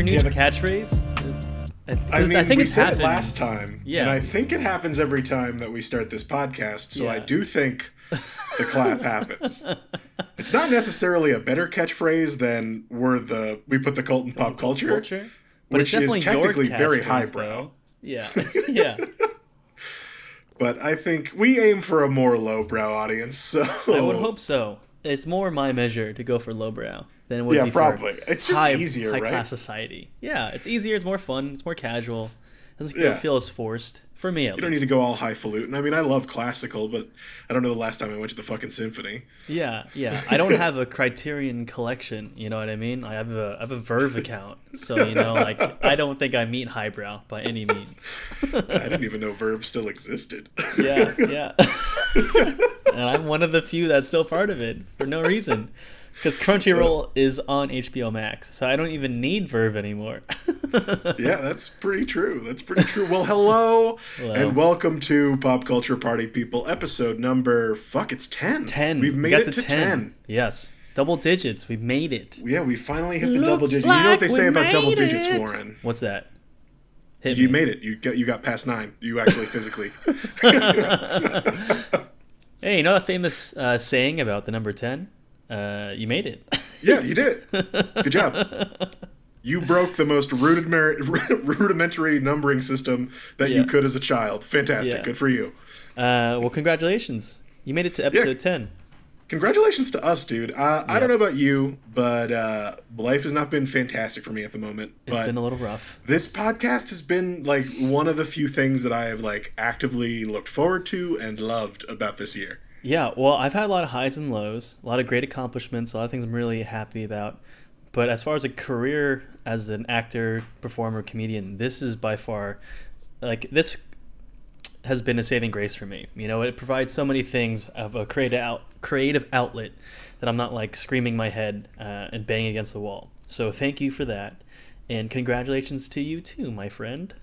new catchphrase? I think we said it last time, and I think it happens every time that we start this podcast, so I do think the clap happens. It's not necessarily a better catchphrase than we put the cult in pop culture, but which is technically very highbrow. Yeah, yeah. But I think we aim for a more lowbrow audience, so... I would hope so. It's more my measure to go for lowbrow than it would be probably. For it's just easier, right? High-class society. Yeah, it's easier, it's more fun, it's more casual. It doesn't feel as forced. For me, at least. You don't need to go all highfalutin. I mean, I love classical, but I don't know the last time I went to the fucking symphony. Yeah. I don't have a Criterion collection, you know what I mean? I have a Verve account, so, I don't think I meet highbrow by any means. I didn't even know Verve still existed. Yeah. And I'm one of the few that's still part of it, for no reason. Because Crunchyroll is on HBO Max, so I don't even need Verve anymore. Yeah, that's pretty true. Well, hello, and welcome to Pop Culture Party People, episode number, it's 10. 10. We've made it to 10. Yes. Double digits. We've made it. Yeah, we finally hit the double digits. You know what they say about double digits, Warren? What's that? You made it. You got past 9. You actually physically. Hey, you know that famous saying about the number 10? You made it. Yeah, you did. Good job. You broke the most rudimentary numbering system that you could as a child. Fantastic. Yeah. Good for you. Well, congratulations. You made it to episode 10. Congratulations to us, dude. I don't know about you, but life has not been fantastic for me at the moment. It's been a little rough. This podcast has been like one of the few things that I have like actively looked forward to and loved about this year. Yeah, well, I've had a lot of highs and lows, a lot of great accomplishments, a lot of things I'm really happy about. But as far as a career as an actor, performer, comedian, this is by far, this has been a saving grace for me. You know, it provides so many things of a creative outlet that I'm not screaming my head and banging against the wall. So thank you for that. And congratulations to you too, my friend.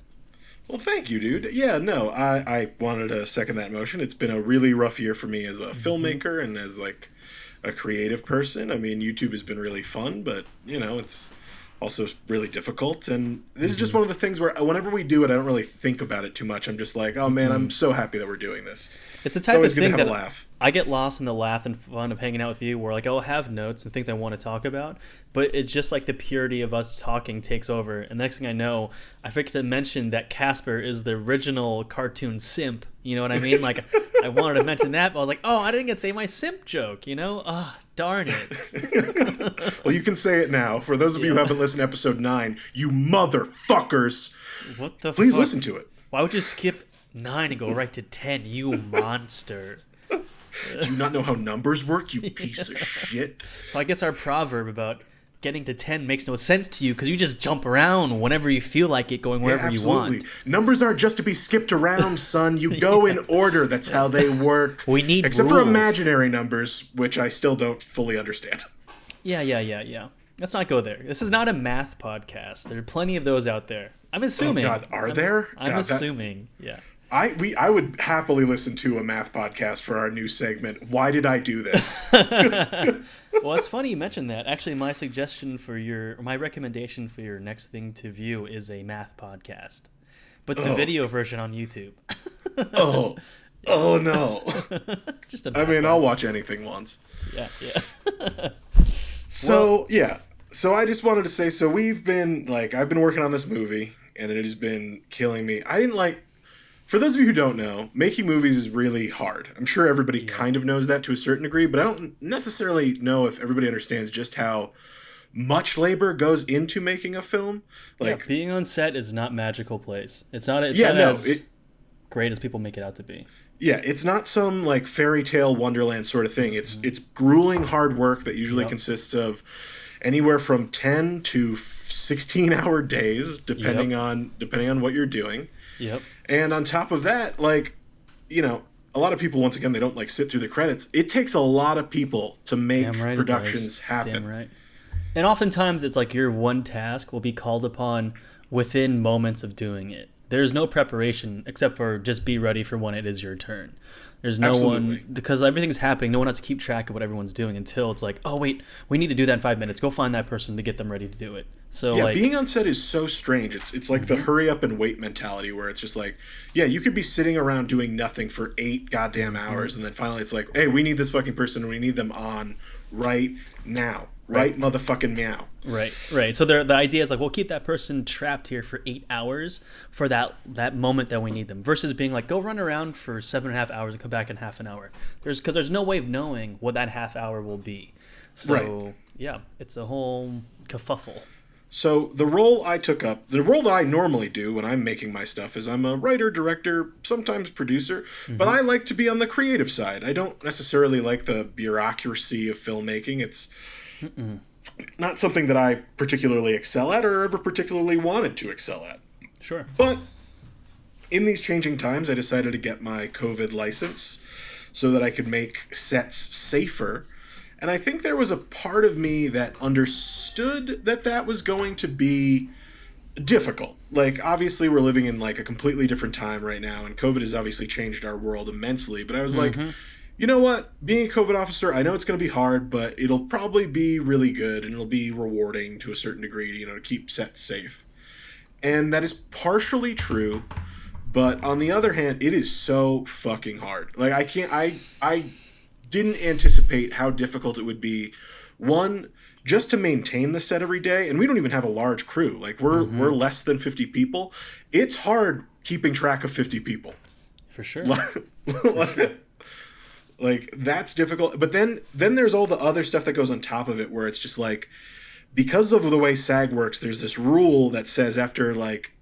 Well, thank you, dude. Yeah, no, I wanted to second that motion. It's been a really rough year for me as a filmmaker and as a creative person. I mean, YouTube has been really fun, but it's also really difficult. And this is just one of the things where whenever we do it, I don't really think about it too much. I'm just like, oh man, I'm so happy that we're doing this. It's the type of thing that laugh. I get lost in the laugh and fun of hanging out with you where I'll have notes and things I want to talk about, but it's just the purity of us talking takes over. And the next thing I know, I forget to mention that Casper is the original cartoon simp. You know what I mean? I wanted to mention that, but I was like, oh, I didn't get to say my simp joke, darn it. Well, you can say it now. For those of you who haven't listened to episode 9, you motherfuckers. What the Please listen to it. Why would you skip 9 and go right to 10, you monster? Do you not know how numbers work, you piece of shit? So I guess our proverb about getting to 10 makes no sense to you because you just jump around whenever you feel like it, going wherever you want. Numbers aren't just to be skipped around, son. You go in order. That's how they work. We need Except rules. for imaginary numbers, which I still don't fully understand. Yeah. Let's not go there. This is not a math podcast. There are plenty of those out there. I'm assuming. Oh, God, are there? I'm assuming, yeah. I would happily listen to a math podcast for our new segment. Why did I do this? Well, it's funny you mentioned that. Actually, my recommendation for your next thing to view is a math podcast, but the video version on YouTube. Oh no! Just I'll watch anything once. Yeah. So I just wanted to say, so we've been I've been working on this movie, and it has been killing me. For those of you who don't know, making movies is really hard. I'm sure everybody kind of knows that to a certain degree, but I don't necessarily know if everybody understands just how much labor goes into making a film. Being on set is not magical place. It's not as great as people make it out to be. Yeah, it's not some fairy tale wonderland sort of thing. It's grueling hard work that usually consists of anywhere from 10 to 16-hour days, depending on what you're doing. Yep. And on top of that, a lot of people, once again, they don't sit through the credits. It takes a lot of people to make productions happen. Damn right. And oftentimes it's your one task will be called upon within moments of doing it. there's no preparation except for just be ready for when it is your turn. There's no Absolutely. one, because everything's happening. No one has to keep track of what everyone's doing until it's like, oh wait, we need to do that in 5 minutes. Go find that person to get them ready to do it. So Yeah, like, being on set is so strange. It's like the hurry up and wait mentality where it's just like, yeah, you could be sitting around doing nothing for 8 goddamn hours, and then finally it's like, hey, we need this fucking person, and we need them on right now. Right motherfucking meow. right. So the idea is like, we'll keep that person trapped here for 8 hours for that moment that we need them, versus being like, go run around for 7.5 hours and come back in half an hour. Because there's no way of knowing what that half hour will be. So yeah, it's a whole kerfuffle. So the role I took up, the role that I normally do when I'm making my stuff is I'm a writer, director, sometimes producer, but I like to be on the creative side. I don't necessarily like the bureaucracy of filmmaking. It's not something that I particularly excel at or ever particularly wanted to excel at. Sure. But in these changing times, I decided to get my COVID license so that I could make sets safer. And I think there was a part of me that understood that that was going to be difficult. Like, obviously, we're living in like a completely different time right now, and COVID has obviously changed our world immensely. But I was like, you know what? Being a COVID officer, I know it's going to be hard, but it'll probably be really good, and it'll be rewarding to a certain degree, you know, to keep sets safe. And that is partially true, but on the other hand, it is so fucking hard. Like, I didn't anticipate how difficult it would be. One, just to maintain the set every day, and we don't even have a large crew. Like, we're less than 50 people. It's hard keeping track of 50 people. For sure. Like, that's difficult. But then there's all the other stuff that goes on top of it, where it's just like, because of the way SAG works, there's this rule that says after, like,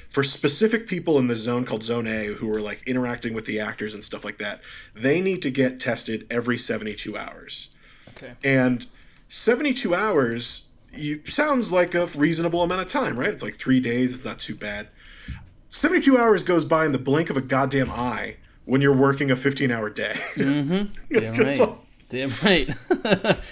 for specific people in the zone called Zone A who are like interacting with the actors and stuff like that, they need to get tested every 72 hours. Okay. And 72 hours sounds like a reasonable amount of time, right? It's like 3 days. It's not too bad. 72 hours goes by in the blink of a goddamn eye when you're working a 15-hour day. Damn right. Damn right.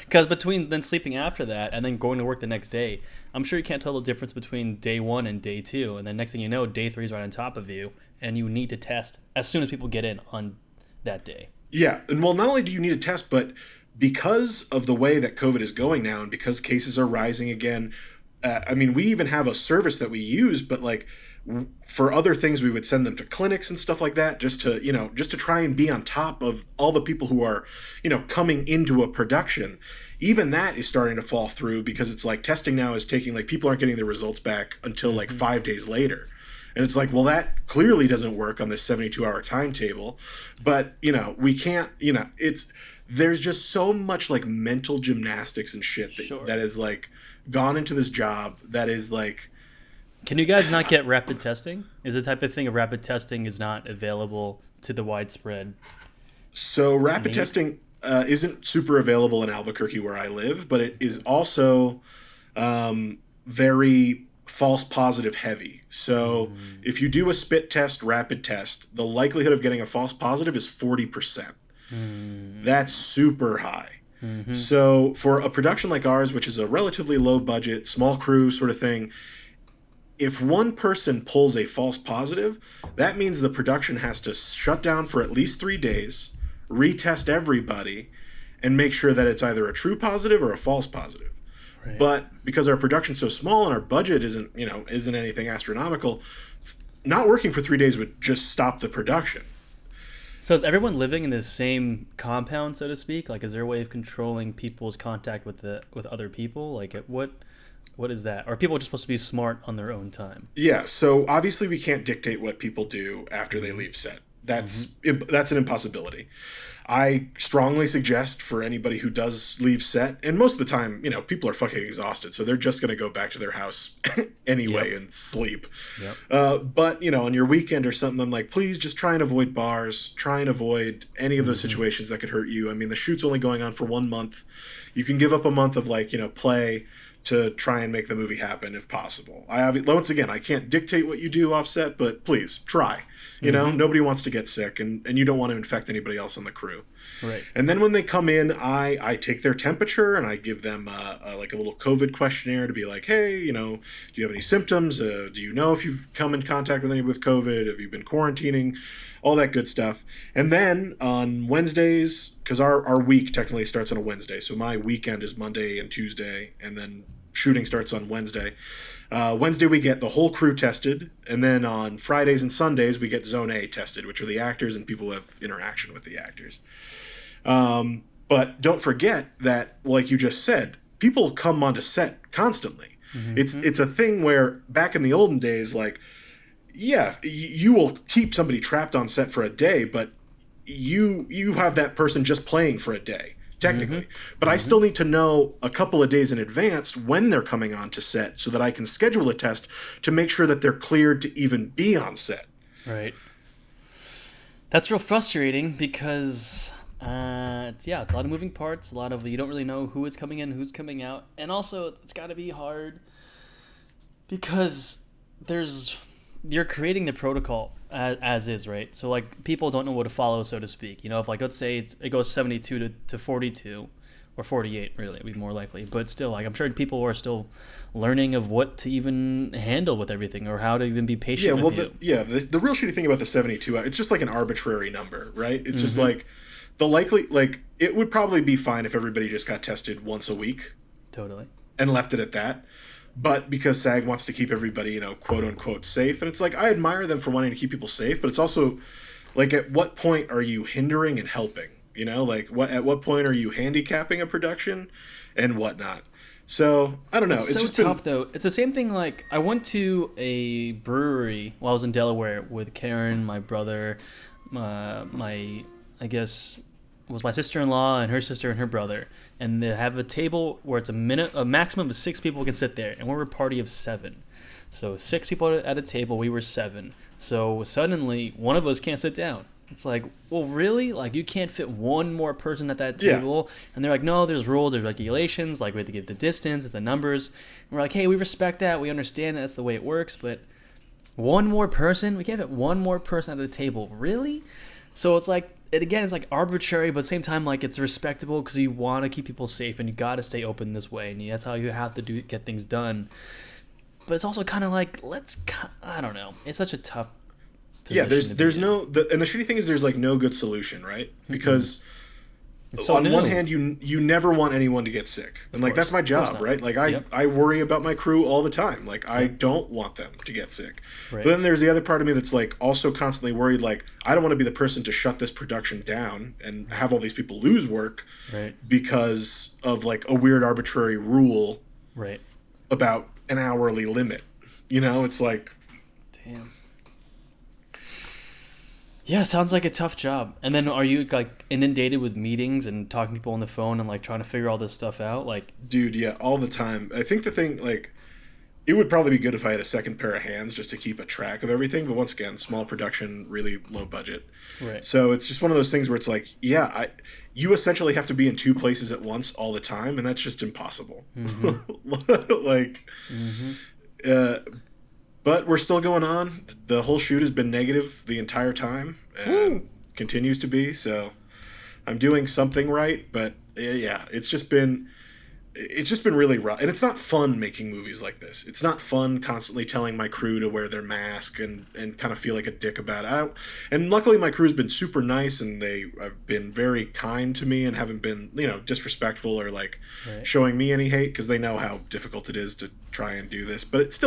Because between then sleeping after that and then going to work the next day, I'm sure you can't tell the difference between day 1 and day 2. And then next thing you know, day 3 is right on top of you, and you need to test as soon as people get in on that day. Yeah. And well, not only do you need to test, but because of the way that COVID is going now and because cases are rising again, I mean, we even have a service that we use, but like for other things, we would send them to clinics and stuff like that just to try and be on top of all the people who are, coming into a production. Even that is starting to fall through because it's like testing now is taking, like, people aren't getting their results back until like 5 days later. And it's like, well, that clearly doesn't work on this 72-hour timetable. But, we can't, there's just so much like mental gymnastics and shit that is like gone into this job that is like. Can you guys not get rapid testing? Is the type of thing of rapid testing is not available to the widespread? So rapid testing isn't super available in Albuquerque where I live, but it is also very false positive heavy. So if you do a spit test, rapid test, the likelihood of getting a false positive is 40%. That's super high. So for a production like ours, which is a relatively low budget, small crew sort of thing, if one person pulls a false positive, that means the production has to shut down for at least 3 days, retest everybody, and make sure that it's either a true positive or a false positive. Right. But because our production's so small and our budget isn't anything astronomical, not working for 3 days would just stop the production. So is everyone living in the same compound, so to speak? Like, is there a way of controlling people's contact with other people? Like, what is that? Or are people just supposed to be smart on their own time? Yeah, so obviously we can't dictate what people do after they leave set. That's an impossibility. I strongly suggest for anybody who does leave set, and most of the time, people are fucking exhausted, so they're just going to go back to their house anyway and sleep. But, on your weekend or something, I'm like, please just try and avoid bars, try and avoid any of those situations that could hurt you. I mean, the shoot's only going on for 1 month. You can give up a month of, play to try and make the movie happen if possible. Once again, I can't dictate what you do offset, but please, try. You know, nobody wants to get sick, and you don't want to infect anybody else on the crew. Right. And then when they come in, I take their temperature and I give them like a little COVID questionnaire to be like, hey, you know, do you have any symptoms? Do you know if you've come in contact with anybody with COVID? Have you been quarantining? All that good stuff. And then on Wednesdays, because our week technically starts on a Wednesday, so my weekend is Monday and Tuesday, and then shooting starts on Wednesday. Wednesday we get the whole crew tested, and then on Fridays and Sundays we get Zone A tested, which are the actors and people who have interaction with the actors. But don't forget that, like you just said, people come onto set constantly. It's a thing where back in the olden days, like, yeah, you will keep somebody trapped on set for a day, but you have that person just playing for a day, technically. But I still need to know a couple of days in advance when they're coming on to set so that I can schedule a test to make sure that they're cleared to even be on set. Right. That's real frustrating because, it's a lot of moving parts, a lot of, you don't really know who is coming in, who's coming out. And also, it's got to be hard because you're creating the protocol as is, right? So, like, people don't know what to follow, so to speak. You know, if, like, let's say it goes 72 to 42, or 48, really, it'd be more likely. But still, like, I'm sure people are still learning of what to even handle with everything or how to even be patient with you. The real shitty thing about the 72, it's just like an arbitrary number, right? It's just like it would probably be fine if everybody just got tested once a week. Totally. And left it at that. But because SAG wants to keep everybody, you know, quote unquote safe, and it's like, I admire them for wanting to keep people safe, but it's also like, at what point are you hindering and helping? You know, like, at what point are you handicapping a production and whatnot? So I don't know. It's so just tough though. It's the same thing. Like, I went to a brewery while I was in Delaware with Karen, my brother, I guess was my sister-in-law and her sister and her brother, and they have a table where it's a maximum of 6 people can sit there, and we're a party of 7. So 6 people at a table, we were 7. So suddenly one of us can't sit down. It's like, well, really? Like, you can't fit one more person at that table? Yeah. And they're like, no, there's rules, there's regulations, like, we have to give the distance, the numbers. And we're like, hey, we respect that, we understand that's the way it works, but one more person? We can't fit one more person at the table. Really? So it's like, it's like arbitrary, but at the same time, like, it's respectable because you want to keep people safe and you got to stay open this way, and that's how you have to get things done. But it's also kind of like, I don't know. It's such a tough position. Yeah, there's no, and the shitty thing is there's like no good solution, right? Because on one hand, you never want anyone to get sick, and like, that's my job, right? Like, I worry about my crew all the time. Like, I don't want them to get sick. Right. But then there's the other part of me that's like also constantly worried. Like, I don't want to be the person to shut this production down and have all these people lose work, right, because of like a weird arbitrary rule, right, about an hourly limit. You know, it's like, damn. Yeah, sounds like a tough job. And then are you like inundated with meetings and talking to people on the phone and like trying to figure all this stuff out? Like, dude, yeah, all the time. I think the thing, like, it would probably be good if I had a second pair of hands just to keep a track of everything. But once again, small production, really low budget. Right. So it's just one of those things where it's like, yeah, you essentially have to be in 2 places at once all the time, and that's just impossible. Like, but we're still going on. The whole shoot has been negative the entire time and continues to be. So I'm doing something right, but yeah, it's just been really rough. And it's not fun making movies like this. It's not fun constantly telling my crew to wear their mask and kind of feel like a dick about it. And luckily my crew's been super nice, and they have been very kind to me and haven't been, you know, disrespectful or like showing me any hate, because they know how difficult it is to try and do this. But it's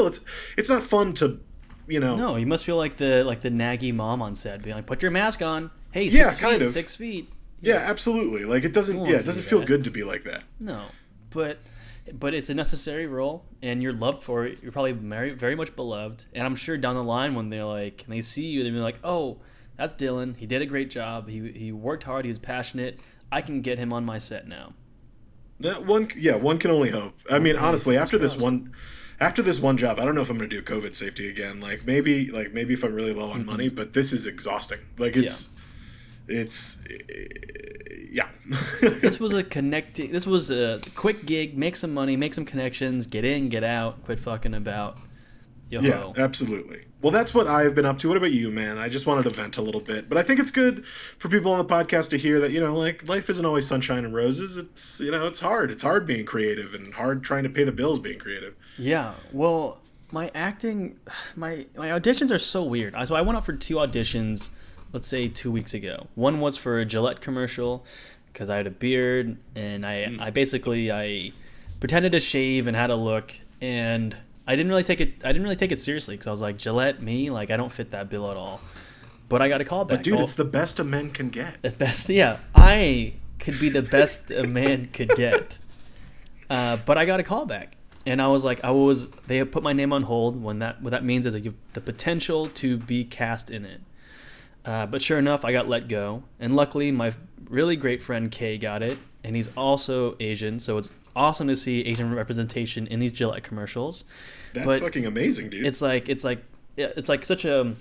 not fun to, you know. No, you must feel like the naggy mom on set, being like, put your mask on. Hey, 6 feet. Yeah, absolutely. Like, it doesn't feel good to be like that. No. But it's a necessary role, and you're loved for it. You're probably very much beloved. And I'm sure down the line when they see you, they'll be like, oh, that's Dillon. He did a great job. He worked hard. He was passionate. I can get him on my set now. One can only hope. I mean, honestly, after this one job, I don't know if I'm going to do COVID safety again. Like, maybe if I'm really low on money, but this is exhausting. Like, it's yeah. This was a quick gig, make some money, make some connections, get in, get out, quit fucking about. Yeah, absolutely. Well, that's what I've been up to. What about you, man? I just wanted to vent a little bit, but I think it's good for people on the podcast to hear that, like, life isn't always sunshine and roses. It's, it's hard. It's hard being creative and hard trying to pay the bills being creative. Yeah, well, my acting, my auditions are so weird. So I went out for 2 auditions, let's say 2 weeks ago. One was for a Gillette commercial because I had a beard, and I pretended to shave and had a look, and I didn't really take it seriously because I was like, Gillette, me, like, I don't fit that bill at all. But I got a call back. But dude, it's the best a man can get. The best, yeah. I could be the best a man could get. But I got a call back, and I was like, they had put my name on hold. What that means is that you have the potential to be cast in it. But sure enough, I got let go, and luckily my really great friend Kay got it, and he's also Asian, so it's awesome to see Asian representation in these Gillette commercials. That's fucking amazing, dude. It's like such a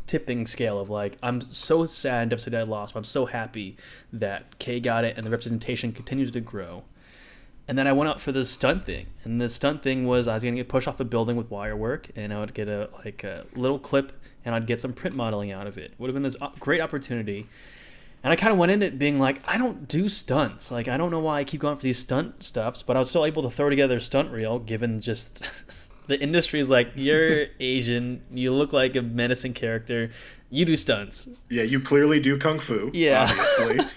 tipping scale of like, I'm so sad and devastated I lost, but I'm so happy that Kay got it and the representation continues to grow. And then I went out for this stunt thing, and the stunt thing was I was gonna get pushed off a building with wire work, and I would get a little clip, and I'd get some print modeling out of it. Would have been this great opportunity. And I kind of went into it being like, I don't do stunts. Like, I don't know why I keep going for these stunt stuffs, but I was still able to throw together a stunt reel, given just the industry is like, you're Asian, you look like a menacing character, you do stunts. Yeah, you clearly do kung fu, yeah. Obviously.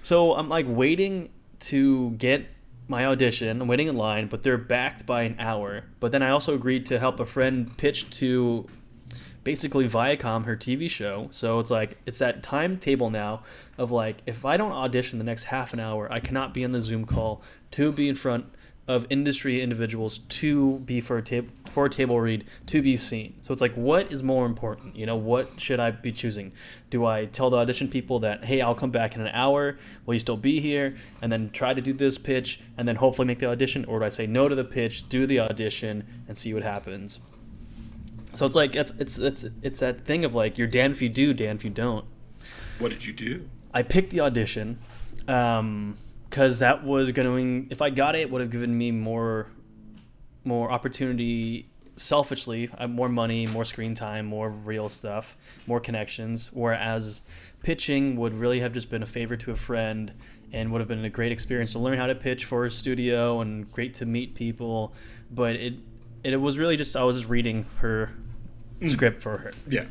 So I'm like waiting to get my audition. I'm waiting in line, but they're backed by an hour. But then I also agreed to help a friend pitch to basically Viacom, her TV show. So it's like, it's that timetable now of like, if I don't audition the next half an hour, I cannot be on the Zoom call to be in front of industry individuals, to be for a table read, to be seen. So it's like, what is more important? What should I be choosing? Do I tell the audition people that, hey, I'll come back in an hour, will you still be here, and then try to do this pitch and then hopefully make the audition? Or do I say no to the pitch, do the audition, and see what happens? So it's like, it's that thing of like, you're damned if you do, damned if you don't. What did you do? I picked the audition, because that was if I got it, it would have given me more opportunity selfishly, more money, more screen time, more real stuff, more connections, whereas pitching would really have just been a favor to a friend and would have been a great experience to learn how to pitch for a studio and great to meet people, but it was really just, I was just reading her script for her. Yeah.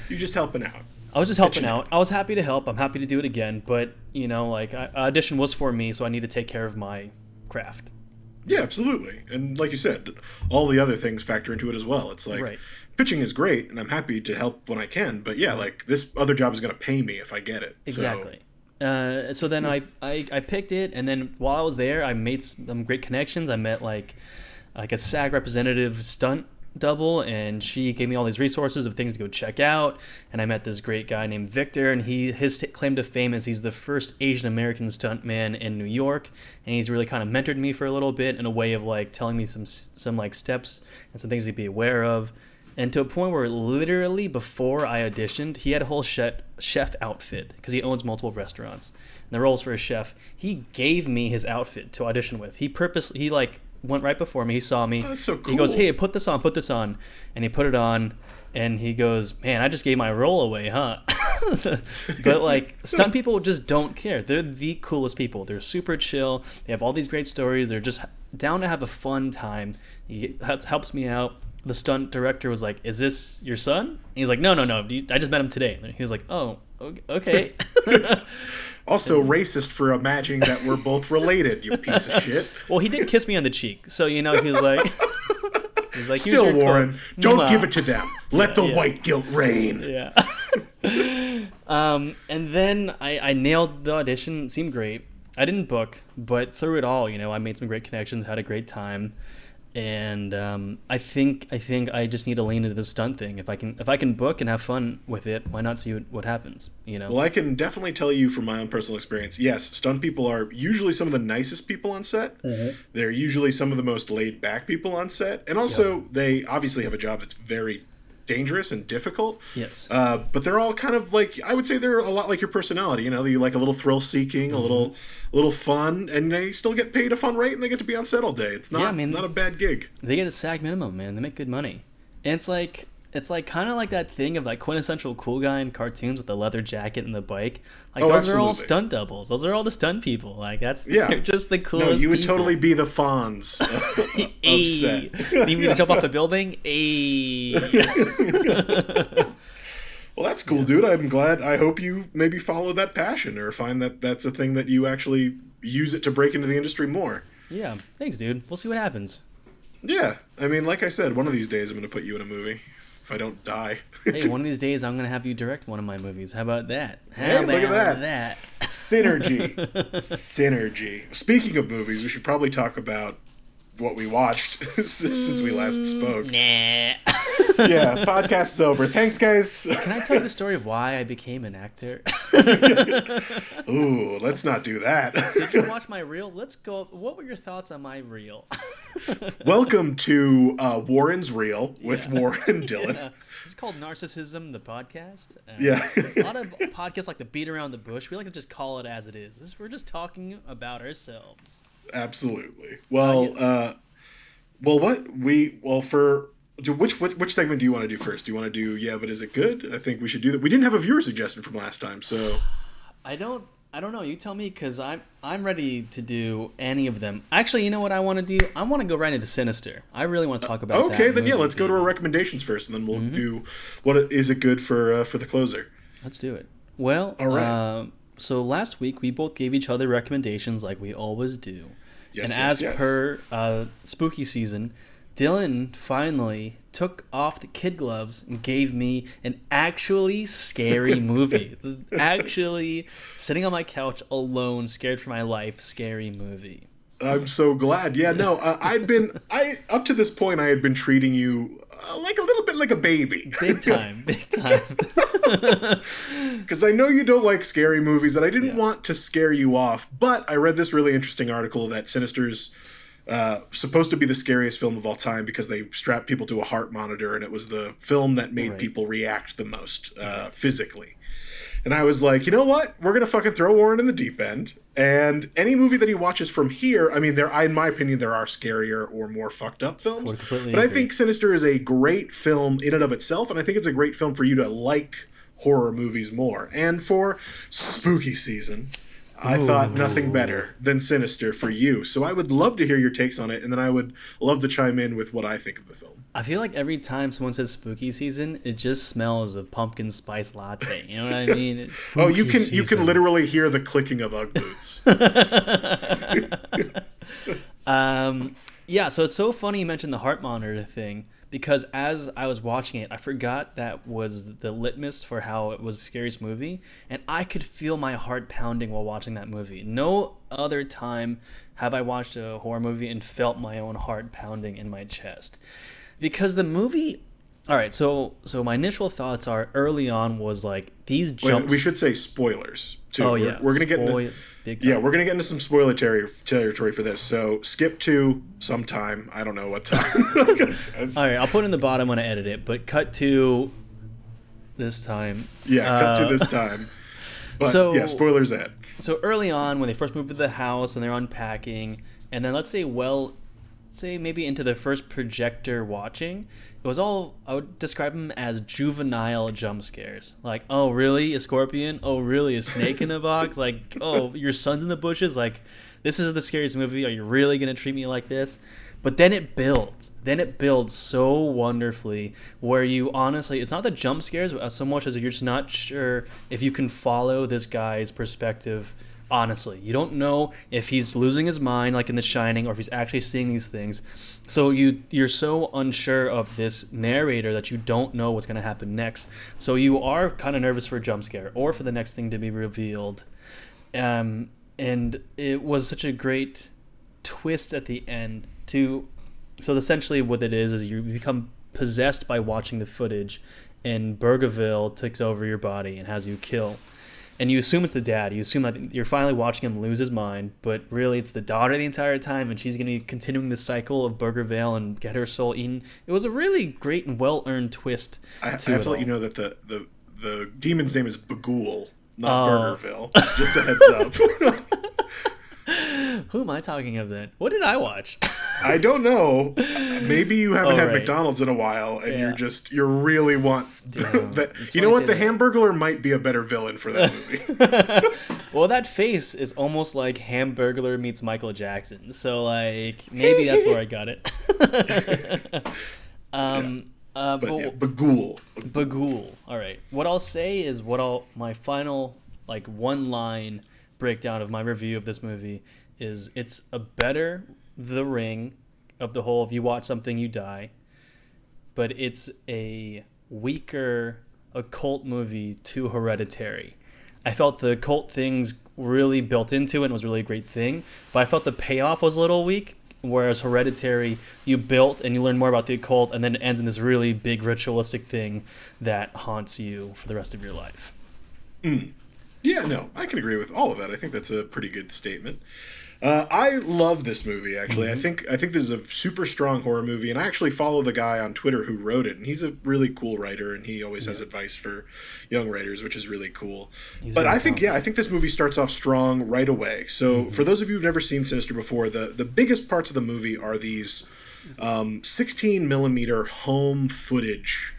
You're just helping out. I was just helping out. I was happy to help. I'm happy to do it again. But, audition was for me, so I need to take care of my craft. Yeah, absolutely. And like you said, all the other things factor into it as well. It's like, right. Pitching is great, and I'm happy to help when I can. But yeah, like, this other job is going to pay me if I get it. Exactly. So then I picked it, and then while I was there, I made some great connections. I met, like a SAG representative stunt double, and she gave me all these resources of things to go check out. And I met this great guy named Victor, and his claim to fame is he's the first Asian American stuntman in New York, and he's really kind of mentored me for a little bit in a way of like telling me some like steps and some things to be aware of, and to a point where literally before I auditioned, he had a whole chef outfit because he owns multiple restaurants, and the roles for a chef. He gave me his outfit to audition with. He like went right before me. He saw me. Oh, that's so cool. He goes, hey, put this on. And he put it on, and he goes, man, I just gave my role away, huh? But like, stunt people just don't care. They're the coolest people. They're super chill. They have all these great stories. They're just down to have a fun time. He helps me out. The stunt director was like, is this your son? And he's like, no, I just met him today. And he was like, oh, okay. Also racist for imagining that we're both related, you piece of shit. Well, he did kiss me on the cheek, so he's like, still, Warren, don't give it to them. Let the white guilt reign. Yeah. And then I nailed the audition. It seemed great. I didn't book, but through it all, I made some great connections, had a great time. And I think I just need to lean into the stunt thing. If I can book and have fun with it, why not see what happens? Well, I can definitely tell you from my own personal experience. Yes, stunt people are usually some of the nicest people on set. Mm-hmm. They're usually some of the most laid back people on set, and also they obviously have a job that's very dangerous and difficult. Yes. But they're all kind of like, I would say they're a lot like your personality. You like a little thrill seeking, mm-hmm. a little fun, and they still get paid a fun rate, and they get to be on set all day. It's not a bad gig. They get a SAG minimum, man. They make good money. And it's like, It's like kind of like that thing of like quintessential cool guy in cartoons with the leather jacket and the bike. Like Oh, those are all absolutely. stunt doubles. Those are all the stunt people. Like that's Yeah. they're just the No, coolest. you would people. totally be the Fonz of Ayy. set. Need me to jump off the building? Ayy. Well, that's cool, dude. I'm glad. I hope you maybe follow that passion or find that that's a thing that you actually use it to break into the industry more. Yeah. Thanks, dude. We'll see what happens. Yeah. I mean, like I said, one of these days I'm going to put you in a movie if I don't die. Hey, one of these days I'm gonna have you direct one of my movies. How about that? Hey, look at that. Synergy. Synergy. Speaking of movies, we should probably talk about what we watched since we last spoke. Nah. Yeah, podcast's over. Thanks, guys. Can I tell you the story of why I became an actor? Ooh, let's not do that. Did you watch my reel? Let's go. What were your thoughts on my reel? Welcome to Warren's Reel with Warren and Dillon. Yeah. This is called Narcissism, the podcast. Yeah. A lot of podcasts like to beat around the bush. We like to just call it as it is. We're just talking about ourselves. Absolutely. Well, which segment do you want to do first? Do you want to do yeah, but is it good? I think we should do that. We didn't have a viewer suggestion from last time, so I don't know. You tell me, because I'm ready to do any of them. Actually, you know what I want to do? I want to go right into Sinister. I really want to talk about that. okay. Then yeah, movie, let's go to our recommendations first, and then we'll do what is it good for the closer. Let's do it. Well, all right. So last week we both gave each other recommendations like we always do. Yes, and yes, as per spooky season, Dillon finally took off the kid gloves and gave me an actually scary movie. Actually sitting on my couch alone, scared for my life, scary movie. I'm so glad. Yeah, no, up to this point I had been treating you like a little bit like a baby. Big time. Because I know you don't like scary movies, and I didn't want to scare you off, but I read this really interesting article that Sinister's supposed to be the scariest film of all time because they strapped people to a heart monitor, and it was the film that made people react the most physically. And I was like, you know what? We're going to fucking throw Warren in the deep end. And any movie that he watches from here, I mean, in my opinion, there are scarier or more fucked up films. But I think Sinister is a great film in and of itself. And I think it's a great film for you to like horror movies more. And for spooky season, I thought nothing better than Sinister for you. So I would love to hear your takes on it. And then I would love to chime in with what I think of the film. I feel like every time someone says spooky season, it just smells of pumpkin spice latte. You know what I mean? Oh, you can literally hear the clicking of Ugg boots. Yeah, so it's so funny you mentioned the heart monitor thing, because as I was watching it, I forgot that was the litmus for how it was the scariest movie, and I could feel my heart pounding while watching that movie. No other time have I watched a horror movie and felt my own heart pounding in my chest. Because the movie, all right, so my initial thoughts are early on was like these jumps. Wait, we should say spoilers too. Oh yeah, we're gonna get into, we're gonna get into some spoiler territory for this. So skip to sometime. I don't know what time. All right, I'll put it in the bottom when I edit it. But cut to this time. Yeah, cut to this time. But yeah, spoilers ahead. So early on, when they first moved to the house and they're unpacking, and then let's say maybe into the first projector watching, it was all, I would describe them as juvenile jump scares. Like, oh, really? A scorpion? Oh, really? A snake in a box? Like, oh, your son's in the bushes? Like, this is the scariest movie. Are you really going to treat me like this? But then it builds. Then it builds so wonderfully where you honestly, it's not the jump scares so much as you're just not sure if you can follow this guy's perspective. Honestly, you don't know if he's losing his mind like in The Shining or if he's actually seeing these things. So you're so unsure of this narrator that you don't know what's going to happen next. So you are kind of nervous for a jump scare or for the next thing to be revealed. And it was such a great twist at the end too. So essentially what it is you become possessed by watching the footage, and Burgerville takes over your body and has you kill. And you assume it's the dad. You assume that you're finally watching him lose his mind, but really it's the daughter the entire time, and she's going to be continuing the cycle of Burgervale and get her soul eaten. It was a really great and well-earned twist. I have to let you know that the demon's name is Bagul, not Burgerville. Just a heads up. Who am I talking of then? What did I watch? I don't know. Maybe you haven't had right. McDonald's in a while, and Yeah. you really want that. You know what? The Hamburglar might be a better villain for that movie. Well, that face is almost like Hamburglar meets Michael Jackson. So, like, maybe that's where I got it. But yeah, Bagul. Bagul. All right. What I'll say is my final like one line breakdown of my review of this movie is it's a better The Ring of the whole if you watch something you die, but it's a weaker occult movie to Hereditary. I felt the occult things really built into it and was really a great thing, but I felt the payoff was a little weak. Whereas Hereditary, you built and you learn more about the occult, and then it ends in this really big ritualistic thing that haunts you for the rest of your life. Yeah, no, I can agree with all of that. I think that's a pretty good statement. I love this movie, actually. Mm-hmm. I think this is a super strong horror movie, and I actually follow the guy on Twitter who wrote it, and he's a really cool writer, and he always has advice for young writers, which is really cool. But I think this movie starts off strong right away. So for those of you who've never seen Sinister before, the biggest parts of the movie are these 16 millimeter home footage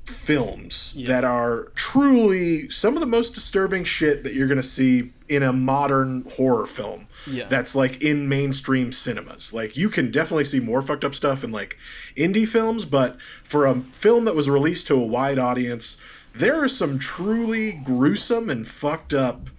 films that are truly some of the most disturbing shit that you're going to see in a modern horror film that's like in mainstream cinemas. Like you can definitely see more fucked up stuff in like indie films, but for a film that was released to a wide audience, there are some truly gruesome and fucked up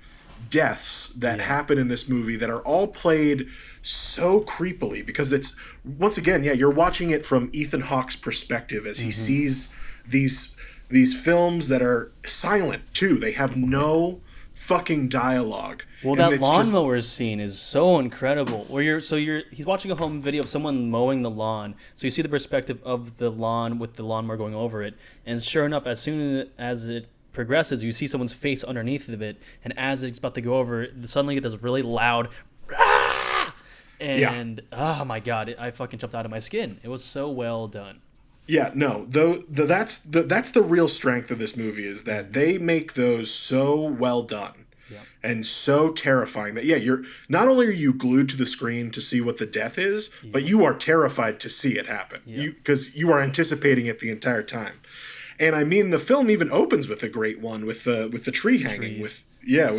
deaths that happen in this movie that are all played so creepily because it's once again, you're watching it from Ethan Hawke's perspective as he sees these films that are silent too. They have no fucking dialogue. Well, that lawnmower scene is so incredible. Where he's watching a home video of someone mowing the lawn, so you see the perspective of the lawn with the lawnmower going over it, and sure enough, as soon as it progresses, you see someone's face underneath of it, and as it's about to go over, suddenly you get this really loud, and oh my god, I fucking jumped out of my skin. It was so well done. Yeah, no, that's the real strength of this movie is that they make those so well done and so terrifying that you're not only are you glued to the screen to see what the death is, but you are terrified to see it happen. Because you are anticipating it the entire time. And I mean, the film even opens with a great one with the tree hanging with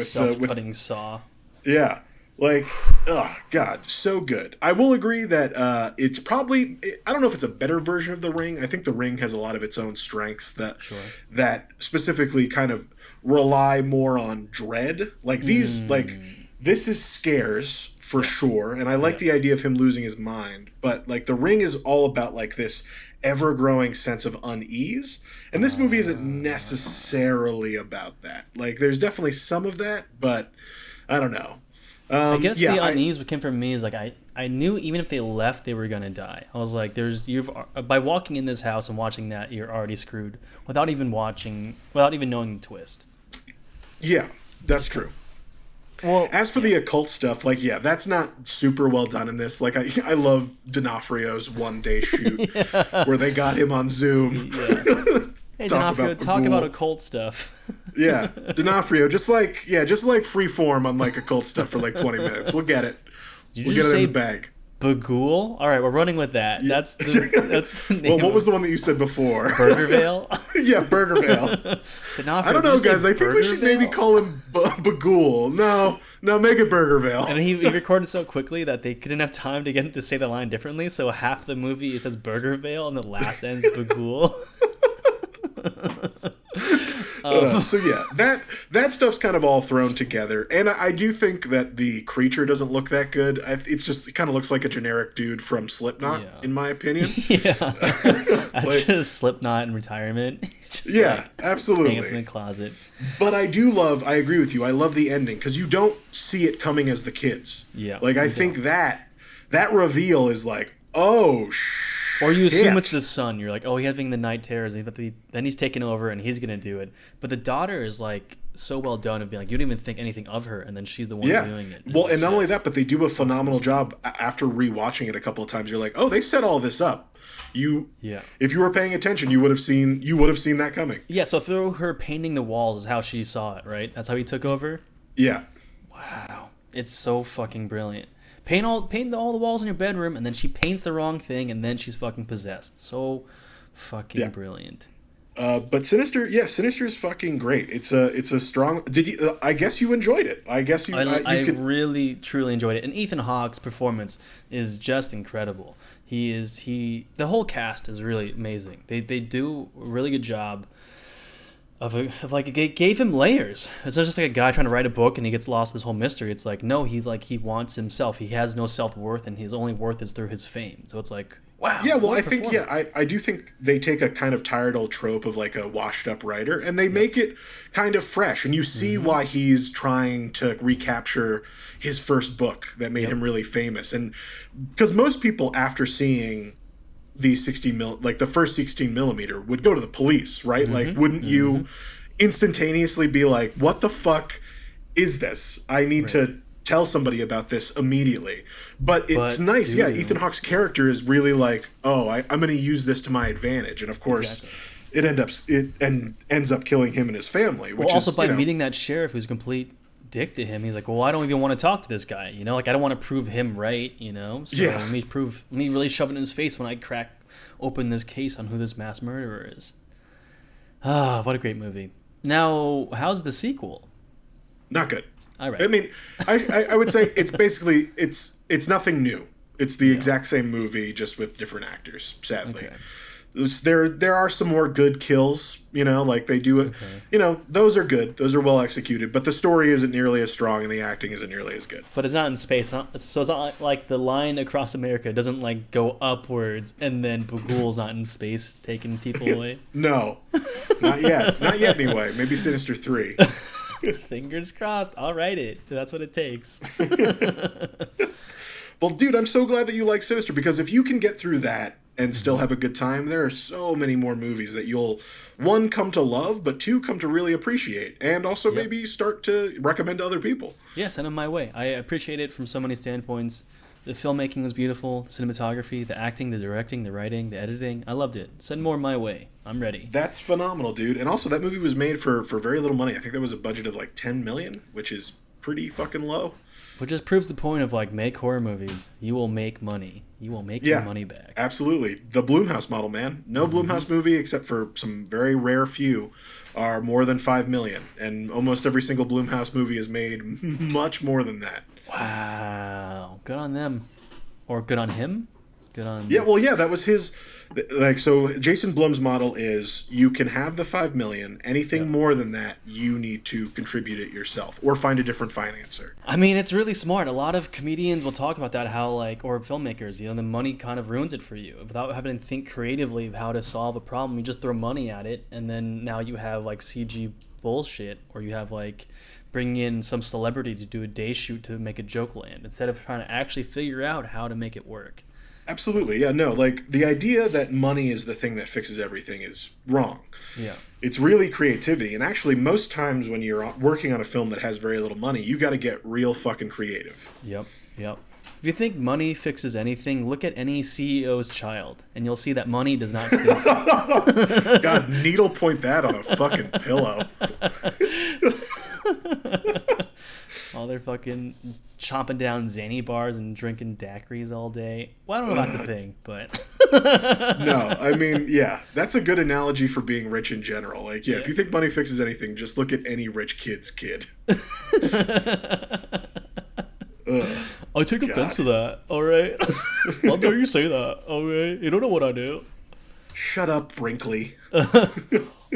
self-cutting saw. Yeah. Like, oh, God, so good. I will agree that it's probably, I don't know if it's a better version of The Ring. I think The Ring has a lot of its own strengths that specifically kind of rely more on dread. Like these, this is scares for sure. And I like the idea of him losing his mind. But like The Ring is all about like this ever-growing sense of unease. And this movie isn't necessarily about that. Like there's definitely some of that, but I don't know. I guess the unease came from me is like I knew even if they left, they were gonna die. I was like, by walking in this house and watching that, you're already screwed without even knowing the twist. Yeah, that's true. Well, as for the occult stuff, like that's not super well done in this. Like I love D'Onofrio's one day shoot where they got him on Zoom. Hey, D'Onofrio, talk about occult stuff. Yeah, D'Onofrio, just like Freeform on like occult stuff for like 20 minutes. We'll get it. We'll get it in the bag. Bagul? All right, we're running with that. Yeah. That's the name. Well, what was the one that you said before? Burgervale? Yeah, Burgervale. I don't know, guys. I think we should maybe call him Bagul. No, make it Burgervale. And he recorded so quickly that they couldn't have time to get him to say the line differently. So half the movie it says Burgervale and the last ends Bagul. So yeah, that stuff's kind of all thrown together, and I do think that the creature doesn't look that good. It kind of looks like a generic dude from Slipknot, in my opinion. Just Slipknot in retirement. Absolutely. Hang up in the closet. But I agree with you. I love the ending because you don't see it coming as the kids. Yeah, like I think that reveal is like, oh or you assume it's the son. You're like, oh, he's having the night terrors. Then he's taking over and he's going to do it. But the daughter is like so well done of being like, you don't even think anything of her. And then she's the one doing it. Well, and not only that, but they do a phenomenal job after rewatching it a couple of times. You're like, oh, they set all this up. If you were paying attention, you would have seen that coming. Yeah. So through her painting the walls is how she saw it, right? That's how he took over. Yeah. Wow. It's so fucking brilliant. Paint all the walls in your bedroom, and then she paints the wrong thing, and then she's fucking possessed. So fucking brilliant. But Sinister, Sinister is fucking great. It's a strong. Did you? I guess you enjoyed it. I guess you. I really truly enjoyed it, and Ethan Hawke's performance is just incredible. The whole cast is really amazing. They do a really good job of it gave him layers. It's not just like a guy trying to write a book and he gets lost in this whole mystery. It's like, no, he wants himself. He has no self-worth, and his only worth is through his fame. So it's like, wow. Yeah, well, I do think they take a kind of tired old trope of like a washed up writer, and they make it kind of fresh, and you see why he's trying to recapture his first book that made him really famous. And because most people, after seeing these the first 16 millimeter, would go to the police, right? Like, wouldn't you instantaneously be like, what the fuck is this? I need to tell somebody about this immediately. But it's nice. Yeah, Ethan Hawke's character is really like, oh, I'm going to use this to my advantage. And of course, it ends up killing him and his family. Which also by meeting that sheriff who's a complete dick to him, he's like, well, I don't even want to talk to this guy. Like, I don't want to prove him right. So let me really shove it in his face when I crack open this case on who this mass murderer is. Ah, what a great movie. Now, how's the sequel? Not good. All right. I mean, I would say it's basically it's nothing new. It's the exact same movie, just with different actors. Sadly, there are some more good kills. Like they do it. Those are good. Those are well executed. But the story isn't nearly as strong, and the acting isn't nearly as good. But it's not in space, huh? So it's not like the line across America doesn't like go upwards, and then Bagul's not in space taking people away. No, not yet. Not yet. Anyway, maybe Sinister 3. Fingers crossed. I'll write it. That's what it takes. Well, dude, I'm so glad that you like Sinister, because if you can get through that and still have a good time, there are so many more movies that you'll, one, come to love, but two, come to really appreciate, and also maybe start to recommend to other people. Yeah, send them my way. I appreciate it from so many standpoints. The filmmaking was beautiful, the cinematography, the acting, the directing, the writing, the editing. I loved it. Send more my way. I'm ready. That's phenomenal, dude. And also, that movie was made for very little money. I think there was a budget of like $10 million, which is pretty fucking low. Which just proves the point of like, make horror movies. You will make money. You will make your money back. Absolutely. The Blumhouse model, man. No Blumhouse movie, except for some very rare few, are more than $5 million. And almost every single Blumhouse movie is made much more than that. Wow. Good on them. Or good on him? Good on... Yeah, well, yeah, that was his... so Jason Blum's model is you can have the $5 million. Anything more than that, you need to contribute it yourself or find a different financer. I mean, it's really smart. A lot of comedians will talk about that, how or filmmakers, the money kind of ruins it for you. Without having to think creatively of how to solve a problem, you just throw money at it, and then now you have CG bullshit, or you have bring in some celebrity to do a day shoot to make a joke land, instead of trying to actually figure out how to make it work. Absolutely. Yeah, no, the idea that money is the thing that fixes everything is wrong. Yeah. It's really creativity. And actually, most times when you're working on a film that has very little money, you got to get real fucking creative. Yep. If you think money fixes anything, look at any CEO's child, and you'll see that money does not fix it. God, needle point that on a fucking pillow. While they're fucking chomping down zany bars and drinking daiquiris all day. Well, I don't know about the thing, but... No, I mean, yeah, that's a good analogy for being rich in general. If you think money fixes anything, just look at any rich kid's kid. I take offense to that, alright? How dare you say that, alright? You don't know what I do. Shut up, Brinkley.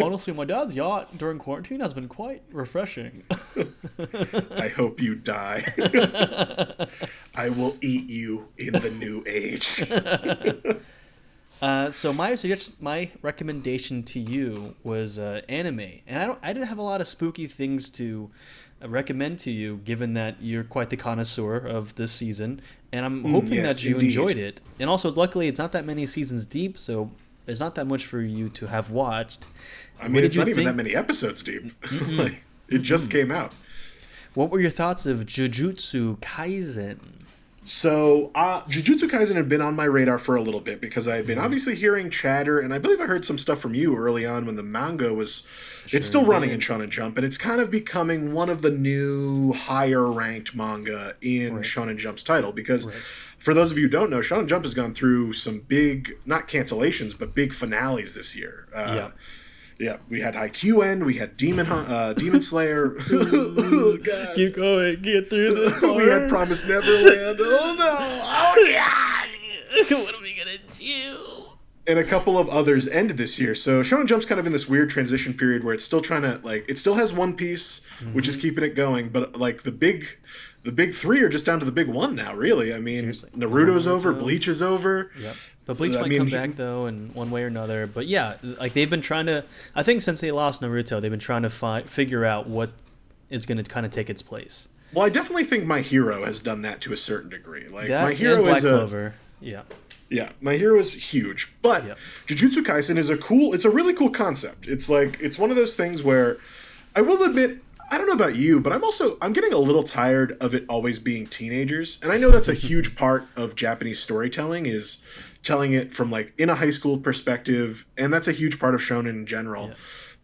Honestly, my dad's yacht during quarantine has been quite refreshing. I hope you die. I will eat you in the new age. So my recommendation to you was anime, and I didn't have a lot of spooky things to recommend to you, given that you're quite the connoisseur of this season, and I'm hoping that you enjoyed it. And also, luckily, it's not that many seasons deep, so there's not that much for you to have watched. I mean, it's not even that many episodes deep. It just came out. What were your thoughts of Jujutsu Kaisen? So, Jujutsu Kaisen had been on my radar for a little bit because I had been obviously hearing chatter, and I believe I heard some stuff from you early on when the manga was. It's still running in Shonen Jump, and it's kind of becoming one of the new higher ranked manga in Shonen Jump's title. Because, for those of you who don't know, Shonen Jump has gone through some big, not cancellations, but big finales this year. Yeah, we had Haikyuu end, we had Demon Slayer. Oh, God. Keep going, get through this part. We had Promised Neverland. Oh no! Oh God! What are we gonna do? And a couple of others ended this year. So Shonen Jump's kind of in this weird transition period where it's still trying to it still has One Piece, which is keeping it going, but the big three are just down to the big one now. Really, I mean, seriously. Naruto's over, Bleach is over. Yep. But Bleach might come back, though, in one way or another. But yeah, they've been trying to... I think since they lost Naruto, they've been trying to figure out what is going to kind of take its place. Well, I definitely think My Hero has done that to a certain degree. My Hero is Clover. Yeah. Yeah, My Hero is huge. But Jujutsu Kaisen is it's a really cool concept. It's one of those things where I will admit... I don't know about you, but I'm getting a little tired of it always being teenagers. And I know that's a huge part of Japanese storytelling is telling it from in a high school perspective. And that's a huge part of shonen in general. Yeah.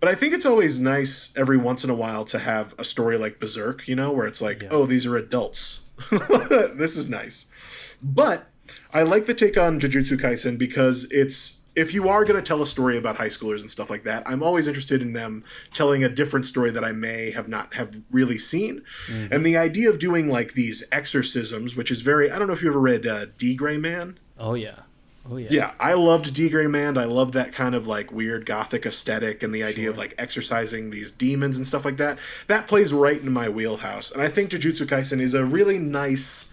But I think it's always nice every once in a while to have a story like Berserk, where it's oh, these are adults. This is nice. But I like the take on Jujutsu Kaisen because if you are going to tell a story about high schoolers and stuff like that, I'm always interested in them telling a different story that I may not have really seen. Mm-hmm. And the idea of doing these exorcisms, which is I don't know if you ever read D. Gray Man. Oh, yeah. Oh, yeah. Yeah, I loved D. Gray Man. I love that kind of weird gothic aesthetic and the idea of exorcising these demons and stuff like that. That plays right in my wheelhouse. And I think Jujutsu Kaisen is a really nice...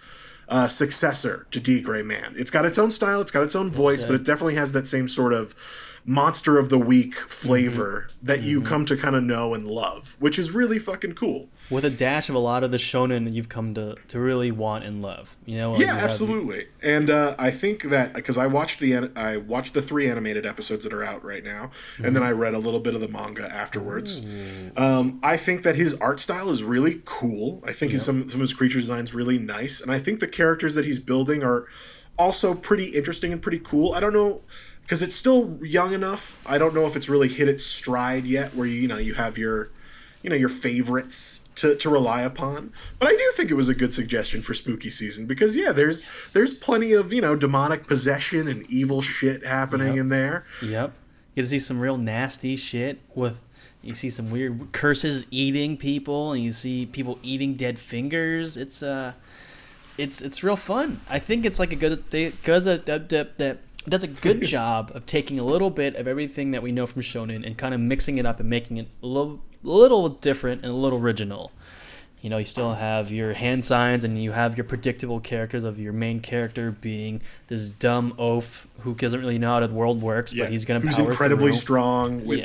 successor to D. Gray Man. It's got its own style, it's got its own voice, but it definitely has that same sort of monster of the week flavor that you come to kind of know and love, which is really fucking cool. With a dash of a lot of the shonen you've come to really want and love. Yeah, absolutely. And I think that because I watched the 3 animated episodes that are out right now, and then I read a little bit of the manga afterwards. I think that his art style is really cool. I think some of his creature designs really nice, and I think the characters that he's building are also pretty interesting and pretty cool. I don't know, because it's still young enough. I don't know if it's really hit its stride yet, where you have your favorites to rely upon. But I do think it was a good suggestion for spooky season because there's plenty of demonic possession and evil shit happening in there. Yep, you get to see some real nasty shit you see some weird curses eating people, and you see people eating dead fingers. It's real fun. I think it's does a good job of taking a little bit of everything that we know from shonen and kind of mixing it up and making it a little different and a little original. You still have your hand signs and you have your predictable characters of your main character being this dumb oaf who doesn't really know how the world works, but he's going to power through. Who's incredibly strong with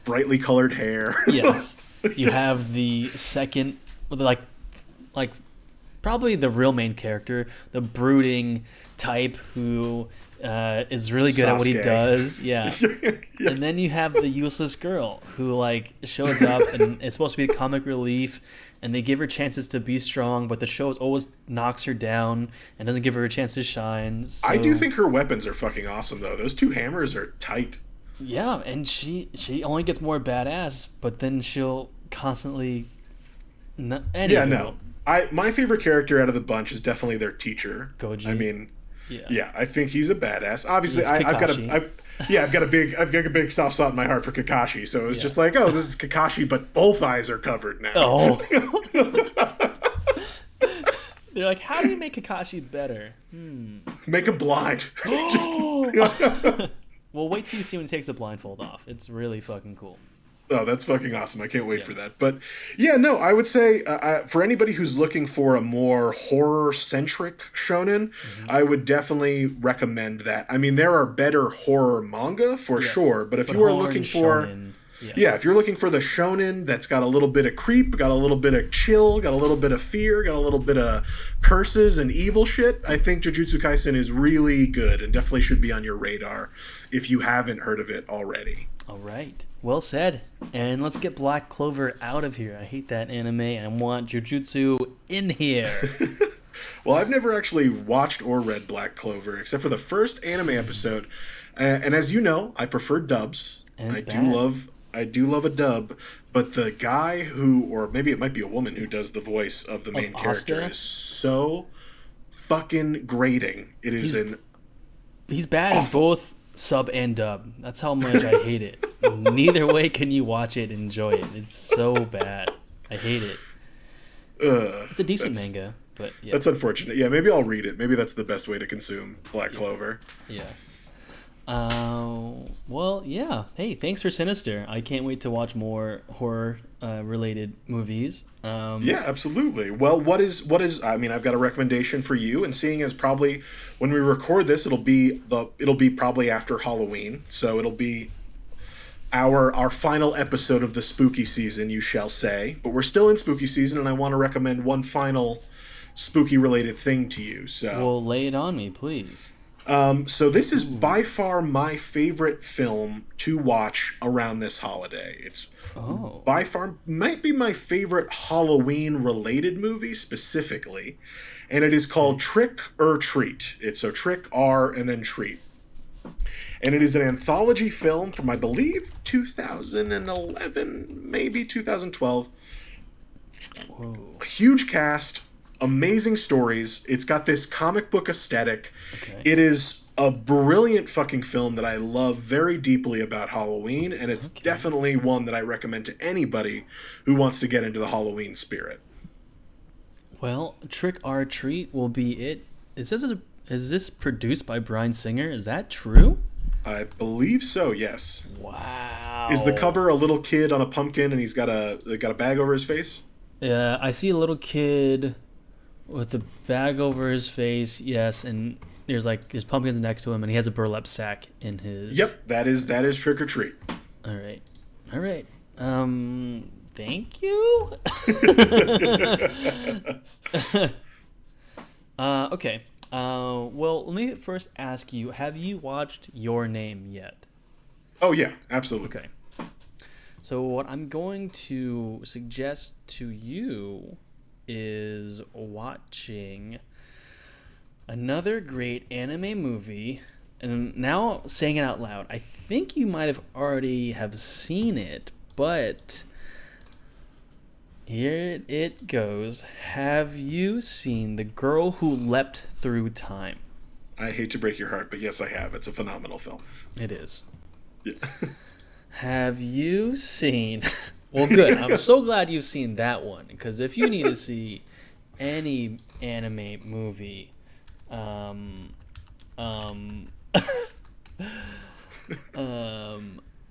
brightly colored hair. Yes. You have the second, probably the real main character, the brooding type who... is really good at what he does. Yeah. And then you have the useless girl who shows up and it's supposed to be comic relief, and they give her chances to be strong, but the show always knocks her down and doesn't give her a chance to shine. So... I do think her weapons are fucking awesome though. Those 2 hammers are tight. Yeah, and she only gets more badass, but then she'll constantly my favorite character out of the bunch is definitely their teacher. Goji. I mean, yeah, I think he's a badass. Obviously, I've got a big soft spot in my heart for Kakashi. So it was just this is Kakashi, but both eyes are covered now. Oh. They're how do you make Kakashi better? Make him blind. Well, wait till you see when he takes the blindfold off. It's really fucking cool. Oh, that's fucking awesome. I can't wait for that. But I would say for anybody who's looking for a more horror-centric shonen, I would definitely recommend that. I mean, there are better horror manga for sure, but if you are looking for... if you're looking for the shonen that's got a little bit of creep, got a little bit of chill, got a little bit of fear, got a little bit of curses and evil shit, I think Jujutsu Kaisen is really good and definitely should be on your radar if you haven't heard of it already. All right. Well said. And let's get Black Clover out of here. I hate that anime and I want Jujutsu in here. Well, I've never actually watched or read Black Clover except for the first anime episode, and as you know, I prefer dubs. And I it's do bad. love I do love a dub, but the guy who, or maybe it might be a woman who does the voice of the Of main character Asta, is so fucking grating. It is he's an he's bad in awful. both sub and dub. That's how much I hate it. Neither way can you watch it and enjoy it. It's so bad. I hate it. It's a decent That's manga, but yeah, that's unfortunate. Yeah, maybe I'll read it. Maybe that's the best way to consume Black Clover. yeah. Well, yeah. Hey, thanks for Sinister. I can't wait to watch more horror related movies. Yeah, absolutely. Well, what is? I mean, I've got a recommendation for you, and seeing as probably when we record this, it'll be probably after Halloween, so it'll be our final episode of the spooky season, you shall say. But we're still in spooky season, and I want to recommend one final spooky related thing to you. So Well, lay it on me, please. so this is by far my favorite film to watch around this holiday. It's Oh, by far might be my favorite Halloween related movie specifically, and it is called Trick or Treat. It's so Trick R and then Treat. And it is an anthology film from I believe 2011, maybe 2012. whoa. Huge cast, amazing stories. It's got this comic book aesthetic. Okay. It is a brilliant fucking film that I love very deeply about Halloween, and it's Okay. definitely one that I recommend to anybody who wants to get into the Halloween spirit. Well, Trick or Treat will be it. Is this produced by Bryan Singer? Is that true? I believe so, yes. Wow. Is the cover a little kid on a pumpkin and he's got a bag over his face? Yeah, I see a little kid with a bag over his face. Yes, and there's pumpkins next to him, and he has a burlap sack in his. Yep, that is Trick or Treat. All right. All right. Thank you. Okay. Well, let me first ask you: have you watched Your Name yet? Oh yeah, absolutely. Okay. So what I'm going to suggest to you is watching another great anime movie. And now saying it out loud, I think you might have already have seen it, but here it goes. Have you seen The Girl Who Leapt Through Time? I hate to break your heart, but yes, I have. It's a phenomenal film. It is. Yeah. Have you seen? Well, good. I'm so glad you've seen that one, because if you need to see any anime movie, um, um,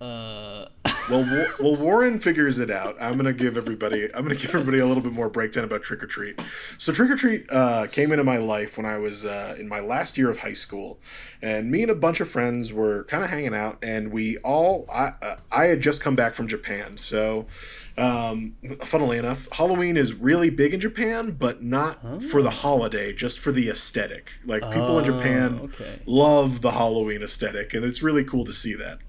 uh, Well, Warren figures it out. I'm gonna give everybody a little bit more breakdown about Trick or Treat. So Trick or Treat came into my life when I was in my last year of high school, and me and a bunch of friends were kind of hanging out, and I had just come back from Japan. So, funnily enough, Halloween is really big in Japan, but not for the holiday, just for the aesthetic. Like people in Japan okay. love the Halloween aesthetic, and it's really cool to see that.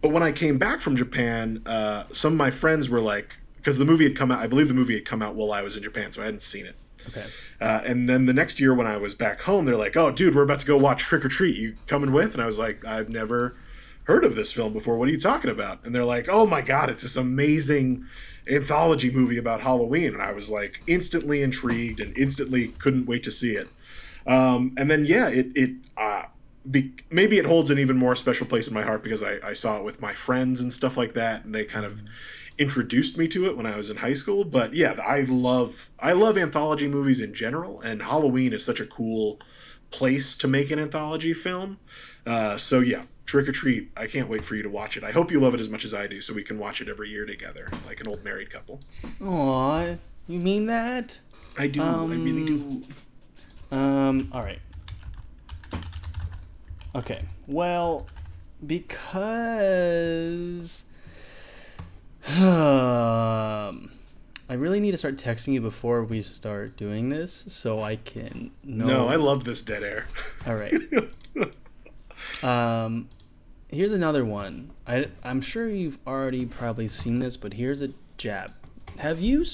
But when I came back from Japan, some of my friends were like, because the movie had come out, I believe the movie had come out while I was in Japan, so I hadn't seen it. Okay. And then the next year when I was back home, they're like, oh, dude, we're about to go watch Trick or Treat. You coming with? And I was like, I've never heard of this film before. What are you talking about? And they're like, oh my God, it's this amazing anthology movie about Halloween. And I was like instantly intrigued and instantly couldn't wait to see it. And then, yeah, maybe it holds an even more special place in my heart because I saw it with my friends and stuff like that, and they kind of introduced me to it when I was in high school. But yeah, I love anthology movies in general, and Halloween is such a cool place to make an anthology film. So yeah, Trick or Treat, I can't wait for you to watch it. I hope you love it as much as I do, so we can watch it every year together, like an old married couple. Aw, you mean that? I do. I really do. All right. Okay. Well, because I really need to start texting you before we start doing this, so I can know. No, I love this dead air. All right. Here's another one. I'm sure you've already probably seen this, but here's a jab. Have you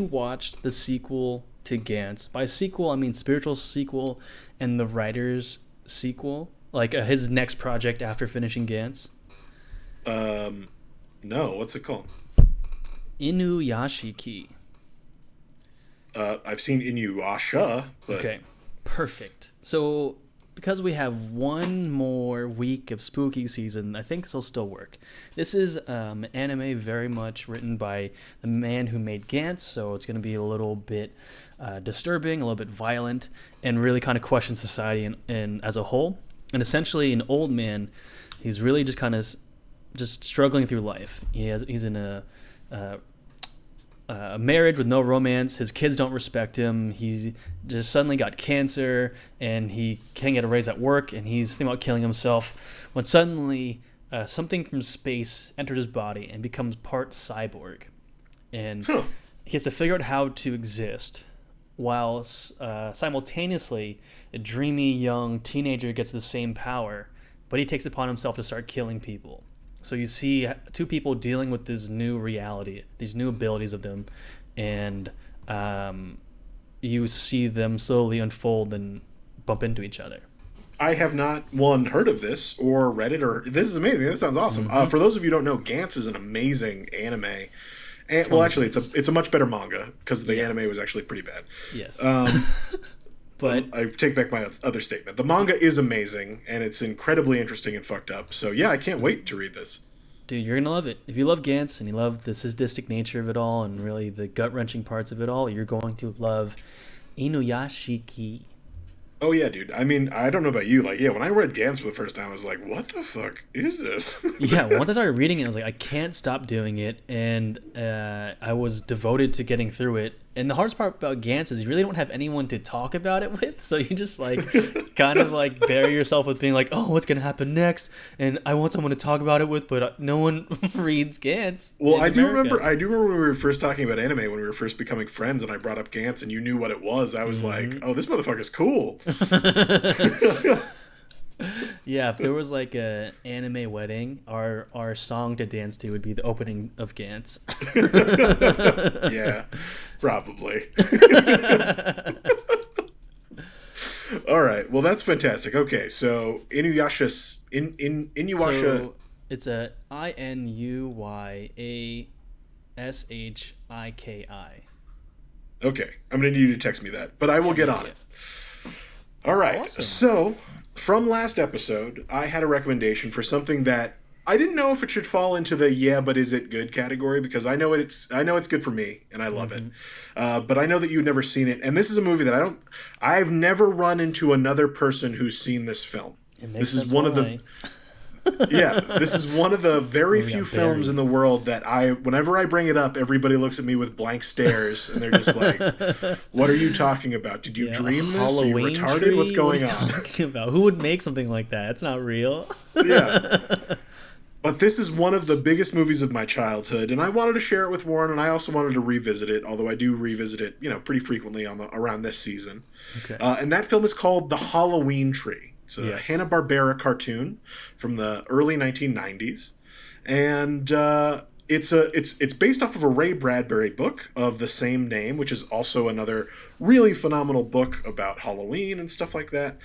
watched the sequel to Gantz. By sequel, I mean spiritual sequel and the writer's sequel, like his next project after finishing Gantz. No, what's it called? Inuyashiki. I've seen Inuyasha, but Okay, perfect. So because we have one more week of spooky season, I think this will still work. This is anime very much written by the man who made Gantz, so it's going to be a little bit disturbing, a little bit violent, and really kind of question society and as a whole. And essentially, an old man, he's really just kind of just struggling through life. He's in a marriage with no romance. His kids don't respect him. He's just suddenly got cancer, and he can't get a raise at work, and he's thinking about killing himself when suddenly something from space entered his body and becomes part cyborg. And he has to figure out how to exist while simultaneously a dreamy young teenager gets the same power, but he takes it upon himself to start killing people. So you see two people dealing with this new reality, these new abilities of them, and you see them slowly unfold and bump into each other. I have not, heard of this or read it, or this is amazing. This sounds awesome. For those of you who don't know, Gantz is an amazing anime. And, well, actually, it's a much better manga because the anime was actually pretty bad. Yes. But I take back my other statement. The manga is amazing, and it's incredibly interesting and fucked up. So, yeah, I can't wait to read this. Dude, you're going to love it. If you love Gantz and you love the sadistic nature of it all and really the gut-wrenching parts of it all, you're going to love Inuyashiki. Oh, yeah, dude. I mean, I don't know about you. Like, yeah, when I read Gantz for the first time, I was like, what the fuck is this? Yeah, once I started reading it, I was like, I can't stop doing it. And I was devoted to getting through it. And the hardest part about Gantz is you really don't have anyone to talk about it with. So you just, like, kind of, like, bury yourself with being like, oh, what's going to happen next? And I want someone to talk about it with, but no one reads Gantz. Well, I do remember when we were first talking about anime, when we were first becoming friends, and I brought up Gantz, and you knew what it was. I was like, oh, this motherfucker's cool. Yeah, if there was like a anime wedding, our song to dance to would be the opening of Gantz. Yeah, probably. All right, well that's fantastic. Okay, so Inuyasha. So it's a Inuyashiki. Okay, I'm gonna need you to text me that, but I will get on it. All right, Awesome. So from last episode, I had a recommendation for something that I didn't know if it should fall into the "yeah, but is it good" category, because I know it's good for me and I love it, but I know that you've never seen it, and this is a movie that I've never run into another person who's seen this film. This is one of the this is one of the very few films in the world that whenever I bring it up, everybody looks at me with blank stares, and they're just like, "What are you talking about? Did you dream this? Are you retarded? Tree? What's going on?" Talking about? Who would make something like that? It's not real. Yeah. But this is one of the biggest movies of my childhood, and I wanted to share it with Warren, and I also wanted to revisit it, although I do revisit it, pretty frequently around this season. Okay. And that film is called The Halloween Tree. It's a Hanna-Barbera cartoon from the early 1990s, and it's based off of a Ray Bradbury book of the same name, which is also another really phenomenal book about Halloween and stuff like that.